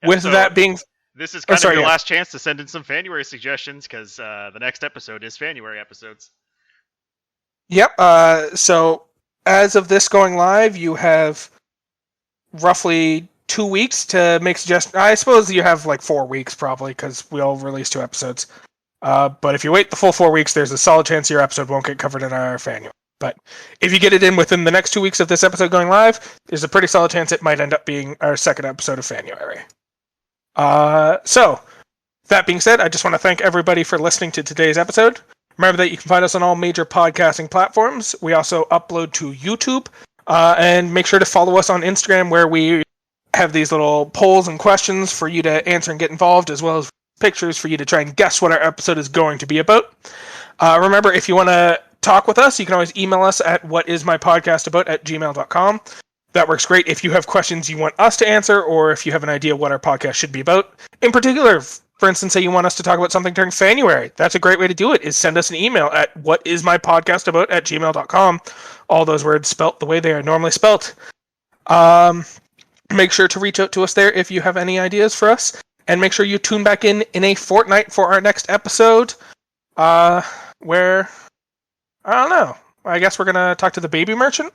With so that being... This is kind of sorry, your yeah. last chance to send in some January suggestions, because the next episode is January episodes. Yep, so as of this going live, you have roughly 2 weeks to make suggestions. I suppose you have like 4 weeks probably, because we'll release 2 episodes. But if you wait the full 4 weeks, there's a solid chance your episode won't get covered in our January. But if you get it in within the next 2 weeks of this episode going live, there's a pretty solid chance it might end up being our second episode of January. So, that being said, I just want to thank everybody for listening to today's episode. Remember that you can find us on all major podcasting platforms. We also upload to YouTube. And make sure to follow us on Instagram, where we have these little polls and questions for you to answer and get involved, as well as pictures for you to try and guess what our episode is going to be about. Remember, if you want to talk with us, you can always email us at whatismypodcastabout@gmail.com. That works great if you have questions you want us to answer, or if you have an idea what our podcast should be about. In particular, for instance, say you want us to talk about something during January. That's a great way to do it, is send us an email at whatismypodcastabout@gmail.com. All those words spelt the way they are normally spelt. make sure to reach out to us there if you have any ideas for us. And make sure you tune back in a fortnight for our next episode, where, I don't know, I guess we're going to talk to the baby merchant?